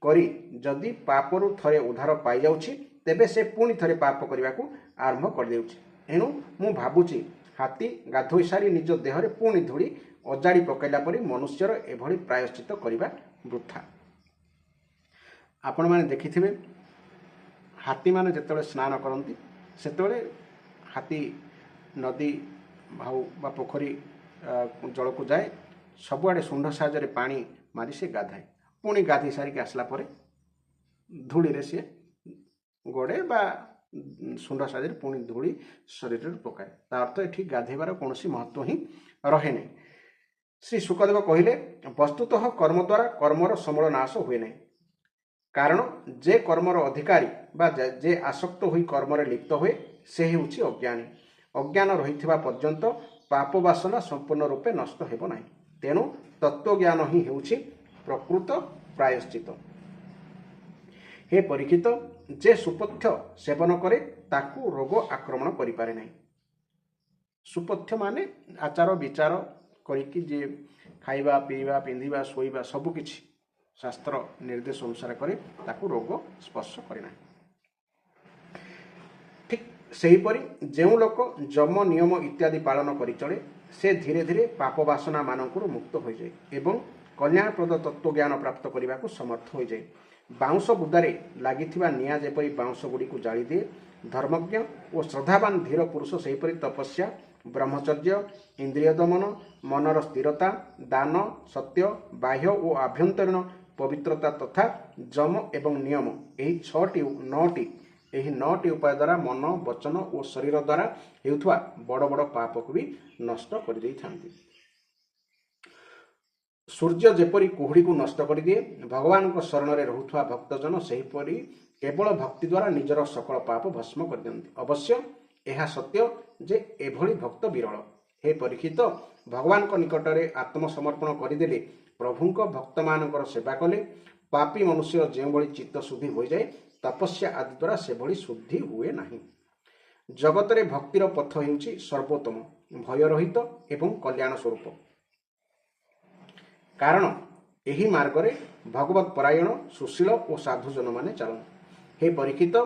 କରି ଯଦି ପାପରୁ ଥରେ ଉଦ୍ଧାର ପାଇଯାଉଛି, ତେବେ ସେ ପୁଣି ଥରେ ପାପ କରିବାକୁ ଆରମ୍ଭ କରିଦେଉଛି। ଏଣୁ ମୁଁ ଭାବୁଛି ହାତୀ ଗାଧୋଇ ସାରି ନିଜ ଦେହରେ ପୁଣି ଧୂଳି ଅଜାଡ଼ି ପକାଇଲା ପରି ମନୁଷ୍ୟର ଏଭଳି ପ୍ରାୟଶ୍ଚିତ କରିବା ବୃଥା। ଆପଣମାନେ ଦେଖିଥିବେ ହାତୀମାନେ ଯେତେବେଳେ ସ୍ନାନ କରନ୍ତି, ସେତେବେଳେ ହାତୀ ନଦୀ ଭାଉ ବା ପୋଖରୀ ଜଳକୁ ଯାଏ, ସବୁଆଡ଼େ ଶୁଣ୍ଢ ସାହାଯ୍ୟରେ ପାଣି ମାରି ସେ ଗାଧାଏ। ପୁଣି ଗାଧୋଇ ସାରିକି ଆସିଲା ପରେ ଧୂଳିରେ ସିଏ ଗୋଡ଼େ ବା ଶୁଣ୍ଢ ସାହାଯ୍ୟରେ ପୁଣି ଧୂଳି ଶରୀରରେ ପକାଏ। ତା ଅର୍ଥ ଏଠି ଗାଧୋଇବାର କୌଣସି ମହତ୍ତ୍ୱ ହିଁ ରହେ ନାହିଁ। ଶ୍ରୀ ଶୁକଦେବ କହିଲେ, ବସ୍ତୁତଃ କର୍ମ ଦ୍ୱାରା କର୍ମର ସମୂଳ ନାଶ ହୁଏ ନାହିଁ। କାରଣ ଯେ କର୍ମର ଅଧିକାରୀ ବା ଯେ ଆସକ୍ତ ହୋଇ କର୍ମରେ ଲିପ୍ତ ହୁଏ, ସେ ହେଉଛି ଅଜ୍ଞାନୀ। ଅଜ୍ଞାନ ରହିଥିବା ପର୍ଯ୍ୟନ୍ତ ପାପ ବାସନା ସମ୍ପୂର୍ଣ୍ଣ ରୂପେ ନଷ୍ଟ ହେବ ନାହିଁ। ତେଣୁ ତତ୍ତ୍ୱଜ୍ଞାନ ହିଁ ହେଉଛି ପ୍ରକୃତ ପ୍ରାୟଶ୍ଚିତ। ହେ ପରୀକ୍ଷିତ, ଯେ ସୁପଥ୍ୟ ସେବନ କରେ ତାକୁ ରୋଗ ଆକ୍ରମଣ କରିପାରେ ନାହିଁ। ସୁପଥ୍ୟ ମାନେ ଆଚାର ବିଚାର କରିକି ଯେ ଖାଇବା ପିଇବା ପିନ୍ଧିବା ଶୋଇବା ସବୁକିଛି ଶାସ୍ତ୍ର ନିର୍ଦ୍ଦେଶ ଅନୁସାରେ କରେ, ତାକୁ ରୋଗ ସ୍ପର୍ଶ କରେ ନାହିଁ। ଠିକ୍ ସେହିପରି ଯେଉଁ ଲୋକ ଯମ ନିୟମ ଇତ୍ୟାଦି ପାଳନ କରି ଚଳେ, ସେ ଧୀରେ ଧୀରେ ପାପ ବାସନା ମାନଙ୍କରୁ ମୁକ୍ତ ହୋଇଯାଏ ଏବଂ କଲ୍ୟାଣପ୍ରଦ ତତ୍ତ୍ୱଜ୍ଞାନ ପ୍ରାପ୍ତ କରିବାକୁ ସମର୍ଥ ହୋଇଯାଏ। ବାଉଁଶ ବୁଦାରେ ଲାଗିଥିବା ନିଆଁ ଯେପରି ବାଉଁଶ ଗୁଡ଼ିକୁ ଜାଳିଦିଏ, ଧର୍ମଜ୍ଞ ଓ ଶ୍ରଦ୍ଧାବାନ ଧୀର ପୁରୁଷ ସେହିପରି ତପସ୍ୟା, ବ୍ରହ୍ମଚର୍ଯ୍ୟ, ଇନ୍ଦ୍ରିୟ ଦମନ, ମନର ସ୍ଥିରତା, ଦାନ, ସତ୍ୟ, ବାହ୍ୟ ଓ ଆଭ୍ୟନ୍ତରୀଣ ପବିତ୍ରତା ତଥା ଯମ ଏବଂ ନିୟମ, ଏହି ନଅଟି ଉପାୟ ଦ୍ୱାରା ମନ, ବଚନ ଓ ଶରୀର ଦ୍ୱାରା ହେଉଥିବା ବଡ଼ ବଡ଼ ପାପକୁ ବି ନଷ୍ଟ କରିଦେଇଥାନ୍ତି। ସୂର୍ଯ୍ୟ ଯେପରି କୁହୁଡ଼ିକୁ ନଷ୍ଟ କରିଦିଏ, ଭଗବାନଙ୍କ ଶରଣରେ ରହୁଥିବା ଭକ୍ତଜନ ସେହିପରି କେବଳ ଭକ୍ତି ଦ୍ୱାରା ନିଜର ସକଳ ପାପ ଭସ୍ମ କରିଦିଅନ୍ତି। ଅବଶ୍ୟ ଏହା ସତ୍ୟ ଯେ ଏଭଳି ଭକ୍ତ ବିରଳ। ହେ ପରୀକ୍ଷିତ, ଭଗବାନଙ୍କ ନିକଟରେ ଆତ୍ମସମର୍ପଣ କରିଦେଲେ, ପ୍ରଭୁଙ୍କ ଭକ୍ତମାନଙ୍କର ସେବା କଲେ ପାପୀ ମନୁଷ୍ୟର ଯେଉଁଭଳି ଚିତ୍ତ ଶୁଦ୍ଧି ହୋଇଯାଏ, ତପସ୍ୟା ଆଦି ଦ୍ୱାରା ସେଭଳି ଶୁଦ୍ଧି ହୁଏ ନାହିଁ। ଜଗତରେ ଭକ୍ତିର ପଥ ହେଉଛି ସର୍ବୋତ୍ତମ, ଭୟରହିତ ଏବଂ କଲ୍ୟାଣ ସ୍ୱରୂପ। କାରଣ ଏହି ମାର୍ଗରେ ଭଗବତ ପରାୟଣ, ସୁଶୀଳ ଓ ସାଧୁଜନମାନେ ଚାଲନ୍ତି। ହେ ପରୀକ୍ଷିତ,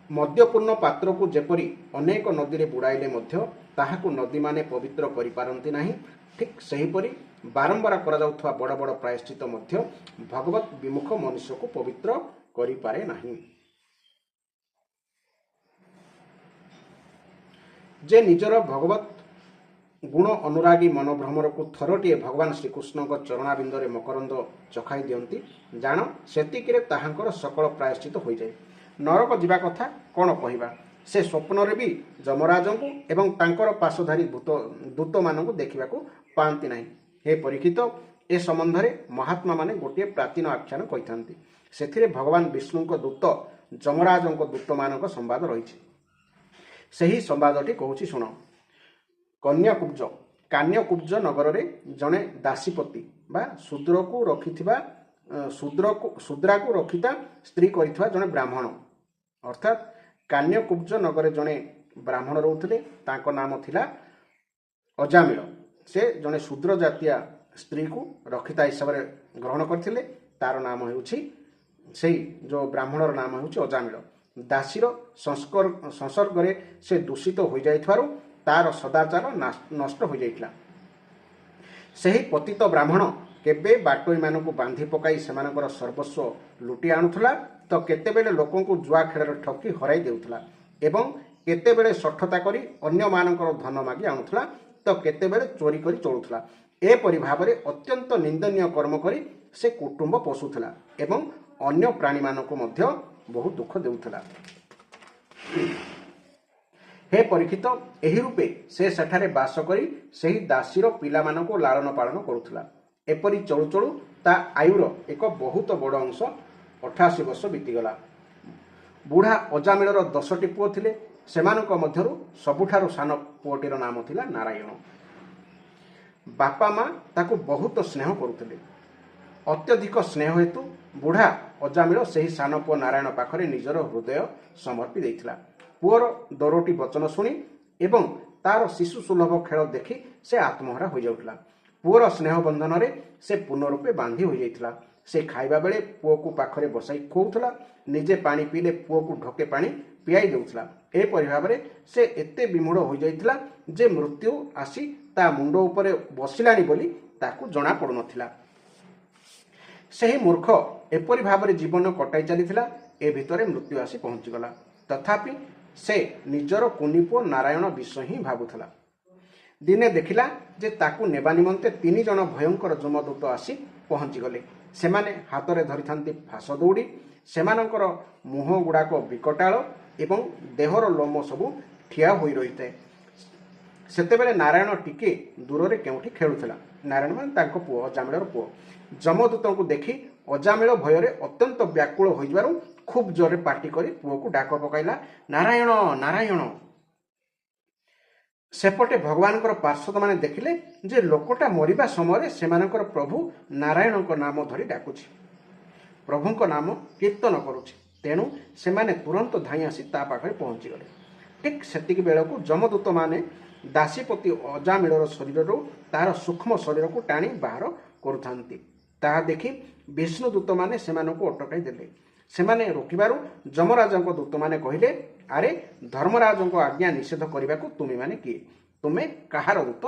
ମଦ୍ୟପୂର୍ଣ୍ଣ ପାତ୍ରକୁ ଯେପରି ଅନେକ ନଦୀରେ ବୁଡ଼ାଇଲେ ମଧ୍ୟ ତାହାକୁ ନଦୀମାନେ ପବିତ୍ର କରିପାରନ୍ତି ନାହିଁ, ଠିକ୍ ସେହିପରି ବାରମ୍ବାର କରାଯାଉଥିବା ବଡ଼ ବଡ଼ ପ୍ରାୟଶ୍ଚିତ ମଧ୍ୟ ଭଗବତ ବିମୁଖ ମନୁଷ୍ୟକୁ ପବିତ୍ର କରିପାରେ ନାହିଁ। ଯେ ନିଜର ଭଗବତ ଗୁଣ ଅନୁରାଗୀ ମନୋଭ୍ରମରକୁ ଥରଟିଏ ଭଗବାନ ଶ୍ରୀକୃଷ୍ଣଙ୍କ ଚରଣାବିନ୍ଦରେ ମକରନ୍ଦ ଚଖାଇ ଦିଅନ୍ତି, ଜାଣ ସେତିକିରେ ତାହାଙ୍କର ସକଳ ପ୍ରାୟଶ୍ଚିତ ହୋଇଯାଏ। ନରକ ଯିବା କଥା କ'ଣ କହିବା, ସେ ସ୍ୱପ୍ନରେ ବି ଯମରାଜଙ୍କୁ ଏବଂ ତାଙ୍କର ପାଶଧାରୀ ଦୂତମାନଙ୍କୁ ଦେଖିବାକୁ ପାଆନ୍ତି ନାହିଁ। ହେ ପରୀକ୍ଷିତ, ଏ ସମ୍ବନ୍ଧରେ ମହାତ୍ମାମାନେ ଗୋଟିଏ ପ୍ରାଚୀନ ଆଖ୍ୟାନ କହିଥାନ୍ତି। ସେଥିରେ ଭଗବାନ ବିଷ୍ଣୁଙ୍କ ଦୂତ ଯମରାଜଙ୍କ ଦୂତମାନଙ୍କ ସମ୍ବାଦ ରହିଛି। ସେହି ସମ୍ବାଦଟି କହୁଛି ଶୁଣ। କାନ୍ୟକୁବ୍ଜ ନଗରରେ ଜଣେ ଦାସୀପତି ବା ଶୂଦ୍ରାକୁ ରଖିତା ସ୍ତ୍ରୀ କରିଥିବା ଜଣେ ବ୍ରାହ୍ମଣ, ଅର୍ଥାତ୍ କାନ୍ୟକୁବ୍ଜ ନଗରରେ ଜଣେ ବ୍ରାହ୍ମଣ ରହୁଥିଲେ। ତାଙ୍କ ନାମ ଥିଲା ଅଜାମିଳ। ସେ ଜଣେ ଶୂଦ୍ର ଜାତୀୟ ସ୍ତ୍ରୀକୁ ରଖିତା ହିସାବରେ ଗ୍ରହଣ କରିଥିଲେ। ତାର ନାମ ହେଉଛି, ସେଇ ଯେଉଁ ବ୍ରାହ୍ମଣର ନାମ ହେଉଛି ଅଜାମିଳ। ଦାସୀର ସଂସର୍ଗରେ ସେ ଦୂଷିତ ହୋଇଯାଇଥିବାରୁ ତାର ସଦାଚାର ନଷ୍ଟ ହୋଇଯାଇଥିଲା। ସେହି ପତିତ ବ୍ରାହ୍ମଣ କେବେ ବାଟୋଇମାନଙ୍କୁ ବାନ୍ଧି ପକାଇ ସେମାନଙ୍କର ସର୍ବସ୍ୱ ଲୁଟି ଆଣୁଥିଲା, ତ କେତେବେଳେ ଲୋକଙ୍କୁ ଜୁଆ ଖେଳରେ ଠକି ହରାଇ ଦେଉଥିଲା ଏବଂ କେତେବେଳେ ଶଠତା କରି ଅନ୍ୟମାନଙ୍କର ଧନ ମାଗି ଆଣୁଥିଲା, ତ କେତେବେଳେ ଚୋରି କରି ଚଳୁଥିଲା। ଏପରି ଭାବରେ ଅତ୍ୟନ୍ତ ନିନ୍ଦନୀୟ କର୍ମ କରି ସେ କୁଟୁମ୍ବ ପୋଷୁଥିଲା ଏବଂ ଅନ୍ୟ ପ୍ରାଣୀମାନଙ୍କୁ ମଧ୍ୟ ବହୁ ଦୁଃଖ ଦେଉଥିଲା। ହେ ପରୀକ୍ଷିତ, ଏହି ରୂପେ ସେ ସେଠାରେ ବାସ କରି ସେହି ଦାସୀର ପିଲାମାନଙ୍କୁ ଲାଳନ ପାଳନ କରୁଥିଲା। ଏପରି ଚଳୁ ଚଳୁ ତା ଆୟୁର ଏକ ବହୁତ ବଡ଼ ଅଂଶ 88 ବର୍ଷ ବିତିଗଲା। ବୁଢ଼ା ଅଜାମିଳର 10ଟି ପୁଅ ଥିଲେ। ସେମାନଙ୍କ ମଧ୍ୟରୁ ସବୁଠାରୁ ସାନ ପୁଅଟିର ନାମ ଥିଲା ନାରାୟଣ। ବାପା ମା ତାକୁ ବହୁତ ସ୍ନେହ କରୁଥିଲେ। ଅତ୍ୟଧିକ ସ୍ନେହ ହେତୁ ବୁଢ଼ା ଅଜାମିଳ ସେହି ସାନ ପୁଅ ନାରାୟଣ ପାଖରେ ନିଜର ହୃଦୟ ସମର୍ପି ଦେଇଥିଲା। ପୁଅର ଦରୋଟି ବଚନ ଶୁଣି ଏବଂ ତାର ଶିଶୁ ସୁଲଭ ଖେଳ ଦେଖି ସେ ଆତ୍ମହରା ହୋଇଯାଉଥିଲା। ପୁଅର ସ୍ନେହ ବନ୍ଧନରେ ସେ ପୂର୍ଣ୍ଣ ରୂପେ ବାନ୍ଧି ହୋଇଯାଇଥିଲା। ସେ ଖାଇବା ବେଳେ ପୁଅକୁ ପାଖରେ ବସାଇ ଖୁଆଉଥିଲା, ନିଜେ ପାଣି ପିଇଲେ ପୁଅକୁ ଢୋକେ ପାଣି ପିଆଇ ଦେଉଥିଲା। ଏପରି ଭାବରେ ସେ ଏତେ ବିମୂଢ଼ ହୋଇଯାଇଥିଲା ଯେ ମୃତ୍ୟୁ ଆସି ତା ମୁଣ୍ଡ ଉପରେ ବସିଲାଣି ବୋଲି ତାକୁ ଜଣା ପଡ଼ୁନଥିଲା। ସେହି ମୂର୍ଖ ଏପରି ଭାବରେ ଜୀବନ କଟାଇ ଚାଲିଥିଲା। ଏ ଭିତରେ ମୃତ୍ୟୁ ଆସି ପହଞ୍ଚିଗଲା। ତଥାପି ସେ ନିଜର କୁନି ପୁଅ ନାରାୟଣ ବିଷୟ ହିଁ ଭାବୁଥିଲା। ଦିନେ ଦେଖିଲା ଯେ ତାକୁ ନେବା ନିମନ୍ତେ 3 ଜଣ ଭୟଙ୍କର ଯମଦୂତ ଆସି ପହଞ୍ଚିଗଲେ। ସେମାନେ ହାତରେ ଧରିଥାନ୍ତି ଫାଶ ଦଉଡ଼ି। ସେମାନଙ୍କର ମୁହଁ ଗୁଡ଼ାକ ବିକଟାଳ ଏବଂ ଦେହର ଲୋମ ସବୁ ଠିଆ ହୋଇ ରହିଥାଏ। ସେତେବେଳେ ନାରାୟଣ ଟିକେ ଦୂରରେ କେଉଁଠି ଖେଳୁଥିଲା। ନାରାୟଣ ମାନେ ତାଙ୍କ ପୁଅ, ଅଜାମିଳର ପୁଅ। ଯମଦୂତଙ୍କୁ ଦେଖି ଅଜାମିଳ ଭୟରେ ଅତ୍ୟନ୍ତ ବ୍ୟାକୁଳ ହୋଇଯିବାରୁ ଖୁବ୍ ଜୋରରେ ପାଟି କରି ପୁଅକୁ ଡାକ ପକାଇଲା, ନାରାୟଣ ନାରାୟଣ। ସେପଟେ ଭଗବାନଙ୍କର ପାର୍ଷଦମାନେ ଦେଖିଲେ ଯେ ଲୋକଟା ମରିବା ସମୟରେ ସେମାନଙ୍କର ପ୍ରଭୁ ନାରାୟଣଙ୍କ ନାମ ଧରି ଡାକୁଛି, ପ୍ରଭୁଙ୍କ ନାମ କୀର୍ତ୍ତନ କରୁଛି। ତେଣୁ ସେମାନେ ତୁରନ୍ତ ଧାଇଁ ଆସି ତା ପାଖରେ ପହଞ୍ଚିଗଲେ। ଠିକ୍ ସେତିକି ବେଳକୁ ଯମଦୂତମାନେ ଦାସୀପତି ଅଜାମିଳର ଶରୀରରୁ ତାହାର ସୂକ୍ଷ୍ମ ଶରୀରକୁ ଟାଣି ବାହାର କରୁଥାନ୍ତି। ତାହା ଦେଖି ବିଷ୍ଣୁ ଦୂତମାନେ ସେମାନଙ୍କୁ ଅଟକାଇ ଦେଲେ। ସେମାନେ ରୋକିବାରୁ ଯମରାଜଙ୍କ ଦୂତମାନେ କହିଲେ, ଆରେ ଧର୍ମରାଜଙ୍କ ଆଜ୍ଞା ନିଷେଧ କରିବାକୁ ତୁମେମାନେ କିଏ? ତୁମେ କାହାର ଦୂତ?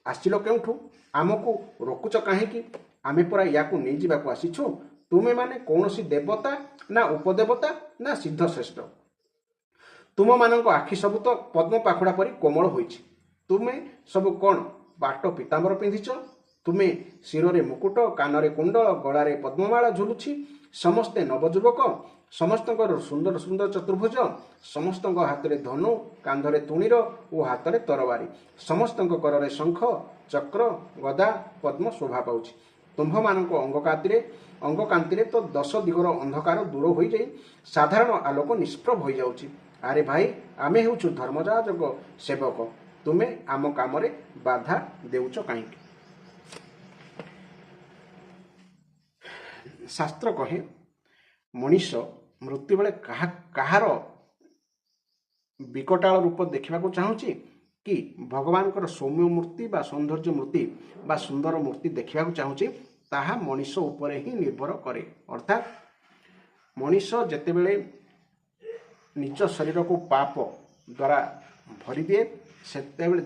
ଆସିଲ କେଉଁଠୁ? ଆମକୁ ରୋକୁଛ କାହିଁକି? ଆମେ ପରା ୟାକୁ ନେଇଯିବାକୁ ଆସିଛୁ। ତୁମେମାନେ କୌଣସି ଦେବତା ନା ଉପଦେବତା ନା ସିଦ୍ଧଶ୍ରେଷ୍ଠ? ତୁମମାନଙ୍କ ଆଖି ସବୁ ତ ପଦ୍ମ ପାଖୁଡ଼ା ପରି କୋମଳ ହୋଇଛି। ତୁମେ ସବୁ କ'ଣ ପାଟ ପୀତାମ୍ବର ପିନ୍ଧିଛ? ତୁମେ ଶିରରେ ମୁକୁଟ, କାନରେ କୁଣ୍ଡଳ, ଗଳାରେ ପଦ୍ମମାଳା ଝୁଲୁଛି। ସମସ୍ତେ ନବଯୁବକ, ସମସ୍ତଙ୍କର ସୁନ୍ଦର ସୁନ୍ଦର ଚତୁର୍ଭୁଜ, ସମସ୍ତଙ୍କ ହାତରେ ଧନୁ, କାନ୍ଧରେ ତୁଣୀର ଓ ହାତରେ ତରବାରୀ, ସମସ୍ତଙ୍କ କରରେ ଶଙ୍ଖ, ଚକ୍ର, ଗଦା, ପଦ୍ମ ଶୋଭା ପାଉଛି। ତୁମ୍ଭମାନଙ୍କ ଅଙ୍ଗକାନ୍ତିରେ ତ 10 ଦିଗର ଅନ୍ଧକାର ଦୂର ହୋଇଯାଇ ସାଧାରଣ ଆଲୋକ ନିଷ୍ପ୍ରଭ ହୋଇଯାଉଛି। ଆରେ ଭାଇ, ଆମେ ହେଉଛୁ ଧର୍ମରାଜଙ୍କ ସେବକ। ତୁମେ ଆମ କାମରେ ବାଧା ଦେଉଛ କାହିଁକି? ଶାସ୍ତ୍ର କହେ, ମଣିଷ ମୃତ୍ୟୁବେଳେ କାହାର ବିକଟାଳ ରୂପ ଦେଖିବାକୁ ଚାହୁଁଛି କି ଭଗବାନଙ୍କର ସୌମ୍ୟ ମୂର୍ତ୍ତି ବା ସୌନ୍ଦର୍ଯ୍ୟ ମୂର୍ତ୍ତି ବା ସୁନ୍ଦର ମୂର୍ତ୍ତି ଦେଖିବାକୁ ଚାହୁଁଛି, ତାହା ମଣିଷ ଉପରେ ହିଁ ନିର୍ଭର କରେ। ଅର୍ଥାତ୍ ମଣିଷ ଯେତେବେଳେ ନିଜ ଶରୀରକୁ ପାପ ଦ୍ୱାରା ଭରିଦିଏ,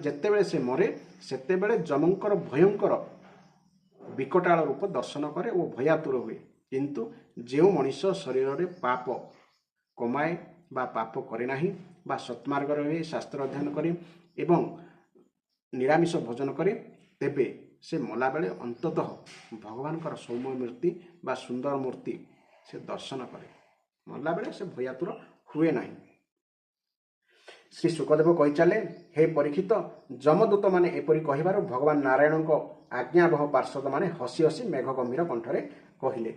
ଯେତେବେଳେ ସେ ମରେ, ସେତେବେଳେ ଯମଙ୍କର ଭୟଙ୍କର ବିକଟାଳ ରୂପ ଦର୍ଶନ କରେ ଓ ଭୟାତୁର ହୁଏ। କିନ୍ତୁ ଯେଉଁ ମଣିଷ ଶରୀରରେ ପାପ କମାଏ ବା ପାପ କରେ ନାହିଁ ବା ସତ୍ମାର୍ଗରେ ରହି ଶାସ୍ତ୍ର ଅଧ୍ୟୟନ କରେ ଏବଂ ନିରାମିଷ ଭୋଜନ କରେ, ତେବେ ସେ ମଲାବେଳେ ଅନ୍ତତଃ ଭଗବାନଙ୍କର ସୌମ୍ୟ ମୂର୍ତ୍ତି ବା ସୁନ୍ଦର ମୂର୍ତ୍ତି ସେ ଦର୍ଶନ କରେ। ମଲାବେଳେ ସେ ଭୟାତୁର ହୁଏ ନାହିଁ। ଶ୍ରୀ ଶୁକଦେବ କହିଚାଲେ, ହେ ପରୀକ୍ଷିତ, ଯମଦୂତମାନେ ଏପରି କହିବାରୁ ଭଗବାନ ନାରାୟଣଙ୍କ ଆଜ୍ଞାବହ ପାର୍ଷଦମାନେ ହସି ହସି ମେଘ ଗମ୍ଭୀର କଣ୍ଠରେ କହିଲେ।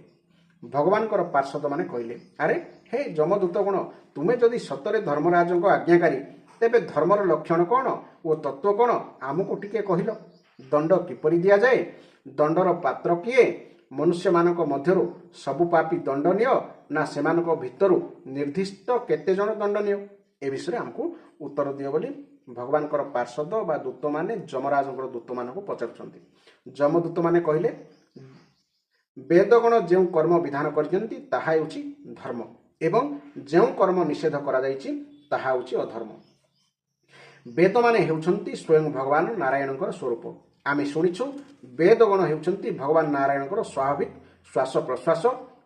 ଭଗବାନଙ୍କର ପାର୍ଷଦମାନେ କହିଲେ, ଆରେ ହେ ଯମଦୂତଗଣ, ତୁମେ ଯଦି ସତରେ ଧର୍ମରାଜଙ୍କ ଆଜ୍ଞାକାରୀ, ତେବେ ଧର୍ମର ଲକ୍ଷଣ କ'ଣ ଓ ତତ୍ତ୍ୱ କ'ଣ ଆମକୁ ଟିକେ କହିଲ। ଦଣ୍ଡ କିପରି ଦିଆଯାଏ? ଦଣ୍ଡର ପାତ୍ର କିଏ? ମନୁଷ୍ୟମାନଙ୍କ ମଧ୍ୟରୁ ସବୁ ପାପୀ ଦଣ୍ଡନୀୟ ନା ସେମାନଙ୍କ ଭିତରୁ ନିର୍ଦ୍ଦିଷ୍ଟ କେତେଜଣ ଦଣ୍ଡନୀୟ? ଏ ବିଷୟରେ ଆମକୁ ଉତ୍ତର ଦିଅ ବୋଲି ଭଗବାନଙ୍କର ପାର୍ଷଦ ବା ଦୂତମାନେ ଯମରାଜଙ୍କର ଦୂତମାନଙ୍କୁ ପଚାରୁଛନ୍ତି। ଯମଦୂତମାନେ କହିଲେ, ବେଦଗଣ ଯେଉଁ କର୍ମ ବିଧାନ କରିଛନ୍ତି ତାହା ହେଉଛି ଧର୍ମ ଏବଂ ଯେଉଁ କର୍ମ ନିଷେଧ କରାଯାଇଛି ତାହା ହେଉଛି ଅଧର୍ମ। ବେଦମାନେ ହେଉଛନ୍ତି ସ୍ୱୟଂ ଭଗବାନ ନାରାୟଣଙ୍କର ସ୍ୱରୂପ। ଆମେ ଶୁଣିଛୁ ବେଦଗଣ ହେଉଛନ୍ତି ଭଗବାନ ନାରାୟଣଙ୍କର ସ୍ୱାଭାବିକ ଶ୍ୱାସ ପ୍ରଶ୍ୱାସ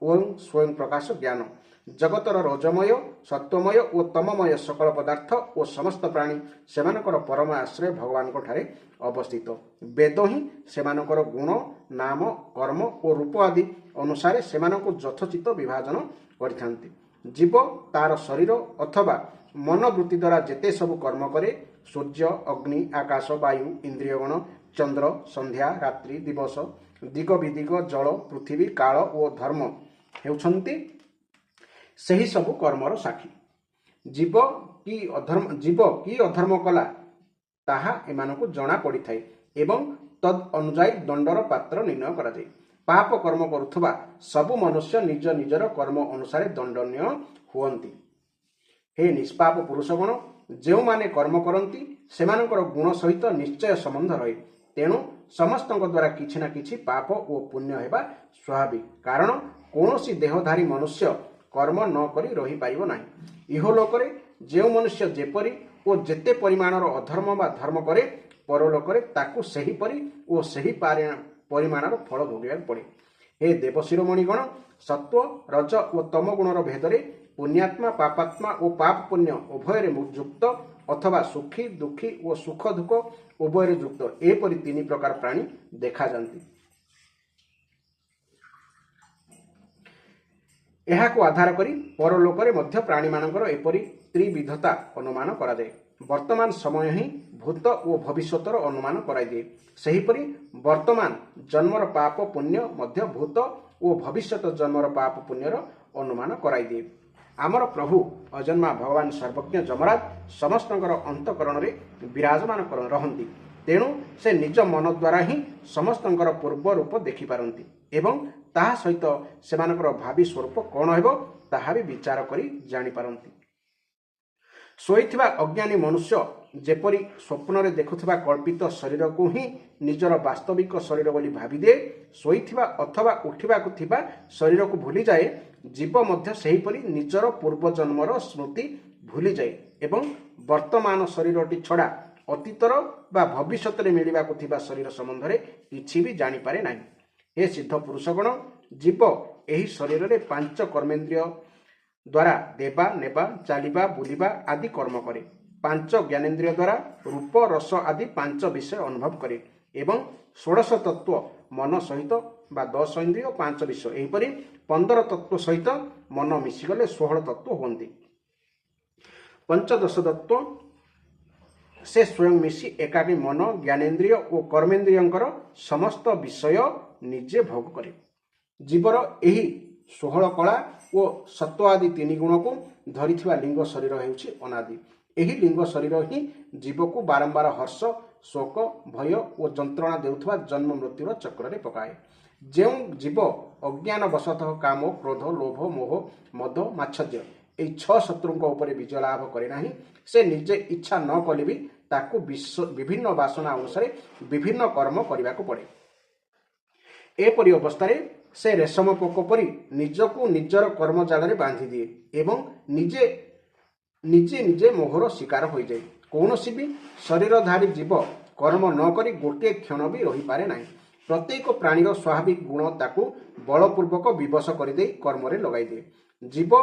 ଓ ସ୍ୱୟଂ ପ୍ରକାଶ ଜ୍ଞାନ। ଜଗତର ରଜମୟ, ସତ୍ୱମୟ ଓ ତମମୟ ସକଳ ପଦାର୍ଥ ଓ ସମସ୍ତ ପ୍ରାଣୀ ସେମାନଙ୍କର ପରମ ଆଶ୍ରୟ ଭଗବାନଙ୍କ ଠାରେ ଅବସ୍ଥିତ। ବେଦ ହିଁ ସେମାନଙ୍କର ଗୁଣ, ନାମ, କର୍ମ ଓ ରୂପ ଆଦି ଅନୁସାରେ ସେମାନଙ୍କୁ ଯଥୋଚିତ ବିଭାଜନ କରିଥାନ୍ତି। ଜୀବ ତାର ଶରୀର ଅଥବା ମନୋବୃତ୍ତି ଦ୍ୱାରା ଯେତେ ସବୁ କର୍ମ କରେ, ସୂର୍ଯ୍ୟ, ଅଗ୍ନି, ଆକାଶ, ବାୟୁ, ଇନ୍ଦ୍ରିୟଗଣ, ଚନ୍ଦ୍ର, ସନ୍ଧ୍ୟା, ରାତ୍ରି, ଦିବସ, ଦିଗ ବିଦିଗ, ଜଳ, ପୃଥିବୀ, କାଳ ଓ ଧର୍ମ ହେଉଛନ୍ତି ସେହି ସବୁ କର୍ମର ସାକ୍ଷୀ। ଜୀବ जीव कि अधर्म कला ताहा एमानकु जଣା पड़िथाय एवं तद अनुଯାयी दंडर पात्र निर्णय करा जाय। पाप कर्म करुथबा सबु मनुष्य निज निजर कर्म अनुसार दंडनीय हुअन्ति। हे निष्पाप पुरुषगण, जो माने कर्म करती सेमानकर गुण सहित निश्चय संबंध रहे। तेणु समस्त द्वारा किछि ना किछि पाप और पुण्य हेबा स्वाभाविक, कारण कौनसी देहधारी मनुष्य कर्म न करी रही पारिबो नाही। इहलोकरे जो मनुष्य जेपरी और जेते परिमाणर अधर्म बा धर्म करे, परलोकरे ताकू सही परी और सही परिमाणर फल भोगिବାକୁ पड़े। हे देवशिरोमणिगण, सत्व रज और तम गुणर भेदरे पुण्यात्मा पापात्मा और पाप पुण्य उभୟରେ युक्त अथवा सुखी दुखी और सुख दुख उभୟରେ युक्त एपरि तीन प्रकार प्राणी देखा जाती। एहाको आधार करी परलोकरे मध्य प्राणी मानकर एपरि त्रिविधता अनुमान करा जाए। वर्तमान समय ही भूत और भविष्यतर अनुमान कराई दिए। सेहीपरि वर्तमान जन्मर पाप पुण्य मध्य भूत और भविष्यत जन्मर पाप पुण्यर अनुमान कराई दिए। आमर प्रभु अजन्मा भगवान सर्वज्ञ जमराज समस्तଙ୍କର अंतकरणरे विराजमान रहନ୍ତି। तेणु से निज मन द्वारा ही समस्तଙ୍କର पूर्व रूप देखिपारନ୍ତି एवं ताहा सहित सेमानଙ୍କର भावी स्वरूप कौन हेबो ताहा भी विचार करी जानिपारନ୍ତି। शोइथिबा अज्ञानी मनुष्य जेपरी स्वप्न देखुथिबा कल्पित शरीर को ही निजर वास्तविक शरीर बोली भावी दे, शोइथिबा अथवा उठिबाकु थिबा शरीर को भूली जाए, जीव मध्य सेहीपरि निजर पूर्व जन्मर स्मृति भूली जाए एवं वर्तमान शरीरटी छड़ा अतीतर बा भविष्यत रे मिलिबाकु थिबा शरीर संबंधरे किछि भी जानि पारे नाही। हे सिद्ध पुरुषगण, जीव एही शरीर रे पांच कर्मेंद्रिय द्वारा देवा नेबा चालिबा बुलिबा आदि कर्म करे। पांच ज्ञानेन्द्रिय द्वारा रूप रस आदि पांच विषय अनुभव करे एवं 16 तत्व मन सहित बा 10 इंद्रिय 5 विषय एहीपरि 15 तत्व सहित मन मिशिगले 16 तत्व होती। पंचदश तत्व से स्वयं मिशी एकाकी मन ज्ञानेन्द्रिय और कर्मेन्द्रियंकर समस्त विषय निजे भोग करे। जीवर एही 16 कला और सत्व आदि तीन गुण को धरिथिबा लिंग शरीर हेउछि अनादि। एही लिंग शरीर ही जीव को बारंबार हर्ष शोक भय और जंत्रणा देउथबा जन्म मृत्युर चक्र रे पकाए। जो जीव अज्ञान वशतः काम क्रोध लोभ मोह मद माच्छर्य एई 6 शत्रुओं उपरे विजय लाभ करे नाही, से निजे इच्छा न कले भी ताकू विभिन्न वासना अनुसार विभिन्न कर्म करने पड़े। एपरि अवस्था से रेशम पोक परी निजकू निजर कर्म जाल बांधि दिए एवं निजे निजे निजे मोहर शिकार हो जाए। कौनसी भी शरीरधारी जीव कर्म न करी गोटे क्षण भी रही पारे नाही। प्रत्येक प्राणीर स्वाभाविक गुण ताकू बलपूर्वक विवश करदे कर्म रे लगाई दिए। जीव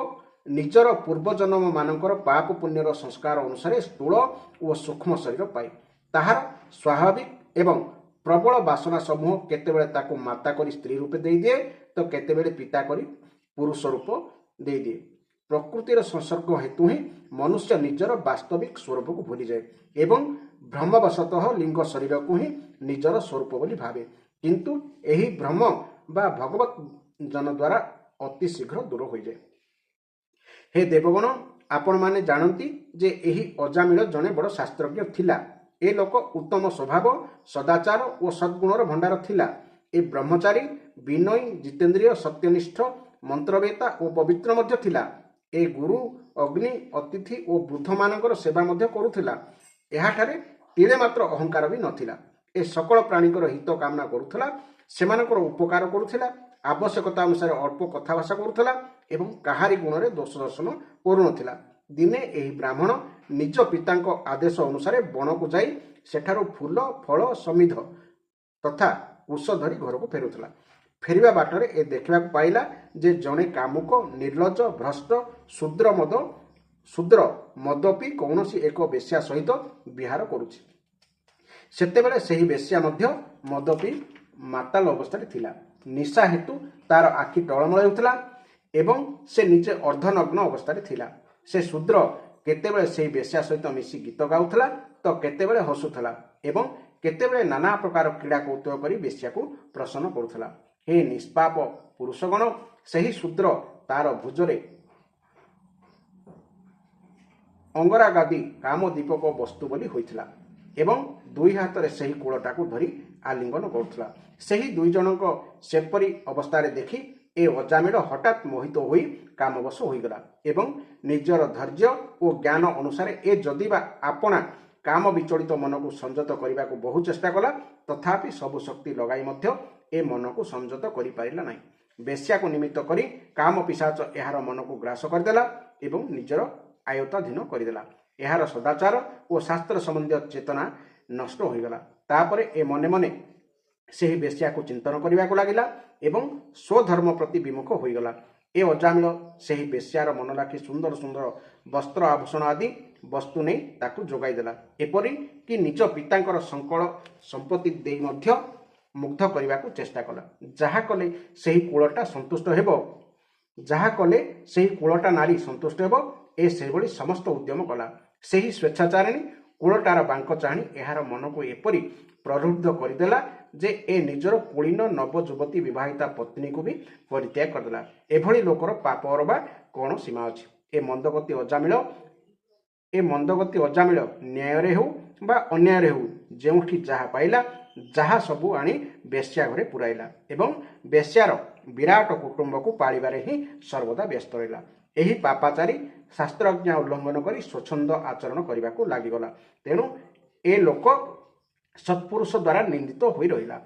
निजर पूर्वजन्म मानकर पाप पुण्यर संस्कार अनुसार स्थूल और सूक्ष्म शरीर पाए। ताहार स्वाभाविक एवं प्रबल वासना समूह केतेबेले ताकू माता करी स्त्री रूपे दे दिए तो केतेबेले पिता करी पुरुष रूप दे दिए। प्रकृतिर संसर्ग हेतु ही मनुष्य निजर वास्तविक स्वरूप को भूली जाए एवं भ्रमवशतः लिंग शरीर को ही निजर स्वरूप बोली भावे, किंतु एही भ्रम बा भगवत जन द्वारा अति शीघ्र दूर हो जाए। हे देवगण, आपण माने जानती जे एही अजामिल जने बड़ शास्त्रज्ञ थिला। ए लोक उत्तम स्वभाव सदाचार और सद्गुणर भंडार थिला। ए ब्रह्मचारी विनयी जितेंद्रिय सत्यनिष्ठ मंत्रवेता और पवित्र मध्य थिला। ए गुरु अग्नि अतिथि और वृद्ध मानकर सेवा मध्य करुथिला। एहाठारे तिले मात्र अहंकार भी नथिला। ए सकल प्राणीकर हित कामना करुथिला, सेमानकर उपकार करुथिला, आवश्यकता अनुसार अल्प कथाभाषा करुथिला एवं काहारी गुणरे दोष दर्शन करुनथिला। दिने एही ब्राह्मण निज पितांक आदेश अनुसार बन को जाई सेठारो फूल फल समिध तथा कुश धरी घर को फेरुथिला। फेरिबा बाटरे ए देखा पाइला जे जने कामुक निर्लज भ्रष्ट शूद्र मद पी कौनसी एक बेश्या सहित विहार करुछि। सेतेबेले सेही बेश्या मध्य मद पी माताल अवस्था थिला। निशा हेतु तार आखि टळमळ हेउथिला एवं से निजे अर्धनग्न अवस्था थिला। से शूद्र केतेबेले सेही बेश्या सहित मिसी गीत गाउथिला तो केतेबेले हसुथिला एवं केतेबेले नाना प्रकार क्रीड़ा कौतुक करी बेश्या को प्रसन्न करुथिला। हे निष्पाप पुरुषगण, सही शूद्र तार भुजरे ଅଙ୍ଗରା ଗାଦି କାମଦୀପକ ବସ୍ତୁ ବୋଲି ହୋଇଥିଲା ଏବଂ ଦୁଇ ହାତରେ ସେହି କୂଳଟାକୁ ଧରି ଆଲିଙ୍ଗନ କରୁଥିଲା। ସେହି ଦୁଇ ଜଣଙ୍କ ସେପରି ଅବସ୍ଥାରେ ଦେଖି ଏ ଅଜାମିଳ ହଠାତ୍ ମୋହିତ ହୋଇ କାମବଶ ହୋଇଗଲା ଏବଂ ନିଜର ଧୈର୍ଯ୍ୟ ଓ ଜ୍ଞାନ ଅନୁସାରେ ଏ ଯଦିବା ଆପଣା କାମ ବିଚଳିତ ମନକୁ ସଂଯତ କରିବାକୁ ବହୁ ଚେଷ୍ଟା କଲା, ତଥାପି ସବୁ ଶକ୍ତି ଲଗାଇ ମଧ୍ୟ ଏ ମନକୁ ସଂଯତ କରିପାରିଲା ନାହିଁ। ବେଶ୍ୟାକୁ ନିମିତ୍ତ କରି କାମ ପିଶାଚ ଏହାର ମନକୁ ଗ୍ରାସ କରିଦେଲା ଏବଂ ନିଜର ଆୟତ୍ତାଧୀନ କରିଦେଲା। ଏହାର ସଦାଚାର ଓ ଶାସ୍ତ୍ର ସମ୍ବନ୍ଧୀୟ ଚେତନା ନଷ୍ଟ ହୋଇଗଲା। ତାପରେ ଏ ମନେ ମନେ ସେହି ବେଶ୍ୟାକୁ ଚିନ୍ତନ କରିବାକୁ ଲାଗିଲା ଏବଂ ସ୍ୱଧର୍ମ ପ୍ରତି ବିମୁଖ ହୋଇଗଲା। ଏ ଅଜାମିଳ ସେହି ବେଶ୍ୟାର ମନ ଲାଖି ସୁନ୍ଦର ସୁନ୍ଦର ବସ୍ତ୍ର ଆଭୂଷଣ ଆଦି ବସ୍ତୁ ନେଇ ତାକୁ ଯୋଗାଇ ଦେଲା। ଏପରି କି ନିଜ ପିତାଙ୍କର ସଂକଳ ସମ୍ପତ୍ତି ଦେଇ ମଧ୍ୟ ମୁଗ୍ଧ କରିବାକୁ ଚେଷ୍ଟା କଲା। ଯାହା କଲେ ସେହି କୂଳଟା ସନ୍ତୁଷ୍ଟ ହେବ ନାରୀ ସନ୍ତୁଷ୍ଟ ହେବ, ଏ ସେହିଭଳି ସମସ୍ତ ଉଦ୍ୟମ କଲା। ସେହି ସ୍ୱେଚ୍ଛାଚାରିଣୀ କୂଳଟାର ବାଙ୍କ ଚାହିଁ ଏହାର ମନକୁ ଏପରି ପ୍ରରୁଦ୍ଧ କରିଦେଲା ଯେ ଏ ନିଜର କୁଳୀନ ନବଯୁବତୀ ବିବାହିତା ପତ୍ନୀକୁ ବି ପରିତ୍ୟାଗ କରିଦେଲା। ଏଭଳି ଲୋକର ପାପର ବା କ'ଣ ସୀମା ଅଛି? ଏ ମନ୍ଦଗତି ଅଜାମିଳ ନ୍ୟାୟରେ ହେଉ ବା ଅନ୍ୟାୟରେ ହେଉ ଯେଉଁଠି ଯାହା ପାଇଲା ଯାହା ସବୁ ଆଣି ବେଶ୍ୟା ଘରେ ପୁରାଇଲା ଏବଂ ବେଶ୍ୟାର ବିରାଟ କୁଟୁମ୍ବକୁ ପାଳିବାରେ ହିଁ ସର୍ବଦା ବ୍ୟସ୍ତ ରହିଲା। ଏହି ପାପାଚାରୀ ଶାସ୍ତ୍ରଜ୍ଞା ଉଲ୍ଲଙ୍ଘନ କରି ସ୍ୱଚ୍ଛନ୍ଦ ଆଚରଣ କରିବାକୁ ଲାଗିଗଲା। ତେଣୁ ଏ ଲୋକ ସତ୍ପୁରୁଷ ଦ୍ୱାରା ନିନ୍ଦିତ ହୋଇ ରହିଲା।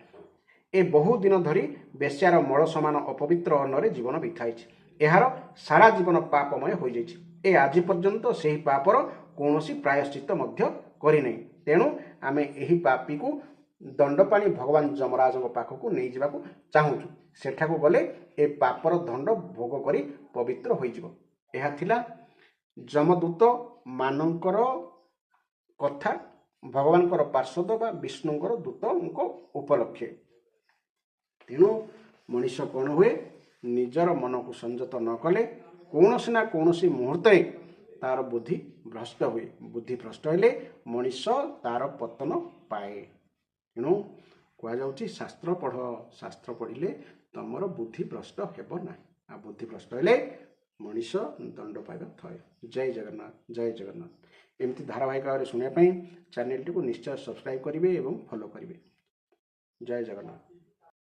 ଏ ବହୁ ଦିନ ଧରି ବେଶ୍ୟାର ମଳ ସମାନ ଅପବିତ୍ର ଅନ୍ନରେ ଜୀବନ ବିତାଇଛି। ଏହାର ସାରା ଜୀବନ ପାପମୟ ହୋଇଯାଇଛି। ଏ ଆଜି ପର୍ଯ୍ୟନ୍ତ ସେହି ପାପର କୌଣସି ପ୍ରାୟଶ୍ଚିତ୍ତ ମଧ୍ୟ କରିନାହିଁ। ତେଣୁ ଆମେ ଏହି ପାପୀକୁ ଦଣ୍ଡପାଣି ଭଗବାନ ଯମରାଜଙ୍କ ପାଖକୁ ନେଇଯିବାକୁ ଚାହୁଁଛୁ। ସେଠାକୁ ଗଲେ ଏ ପାପର ଦଣ୍ଡ ଭୋଗ କରି ପବିତ୍ର ହୋଇଯିବ। ଏହା ଥିଲା ଯମଦୂତ ମାନଙ୍କର କଥା ଭଗବାନଙ୍କର ପାର୍ଶ୍ୱଦ ବା ବିଷ୍ଣୁଙ୍କର ଦୂତଙ୍କ ଉପଲକ୍ଷେ। ତେଣୁ ମଣିଷ କ'ଣ ହୁଏ? ନିଜର ମନକୁ ସଂଯତ ନ କଲେ କୌଣସି ନା କୌଣସି ମୁହୂର୍ତ୍ତରେ ତାର ବୁଦ୍ଧି ଭ୍ରଷ୍ଟ ହୁଏ। ବୁଦ୍ଧି ଭ୍ରଷ୍ଟ ହେଲେ ମଣିଷ ତାର ପତନ ପାଏ। ତେଣୁ କୁହାଯାଉଛି ଶାସ୍ତ୍ର ପଢ଼, ଶାସ୍ତ୍ର ପଢ଼ିଲେ ତମର ବୁଦ୍ଧି ଭ୍ରଷ୍ଟ ହେବ ନାହିଁ। ଆଉ ବୁଦ୍ଧି ଭ୍ରଷ୍ଟ ହେଲେ ମଣିଷ ଦଣ୍ଡ ପାଇବା ଥୟ। ଜୟ ଜଗନ୍ନାଥ, ଜୟ ଜଗନ୍ନାଥ। ଏମିତି ଧାରାବାହିକ ଭାବରେ ଶୁଣିବା ପାଇଁ ଚ୍ୟାନେଲଟିକୁ ନିଶ୍ଚୟ ସବସ୍କ୍ରାଇବ୍ କରିବେ ଏବଂ ଫଲୋ କରିବେ। ଜୟ ଜଗନ୍ନାଥ।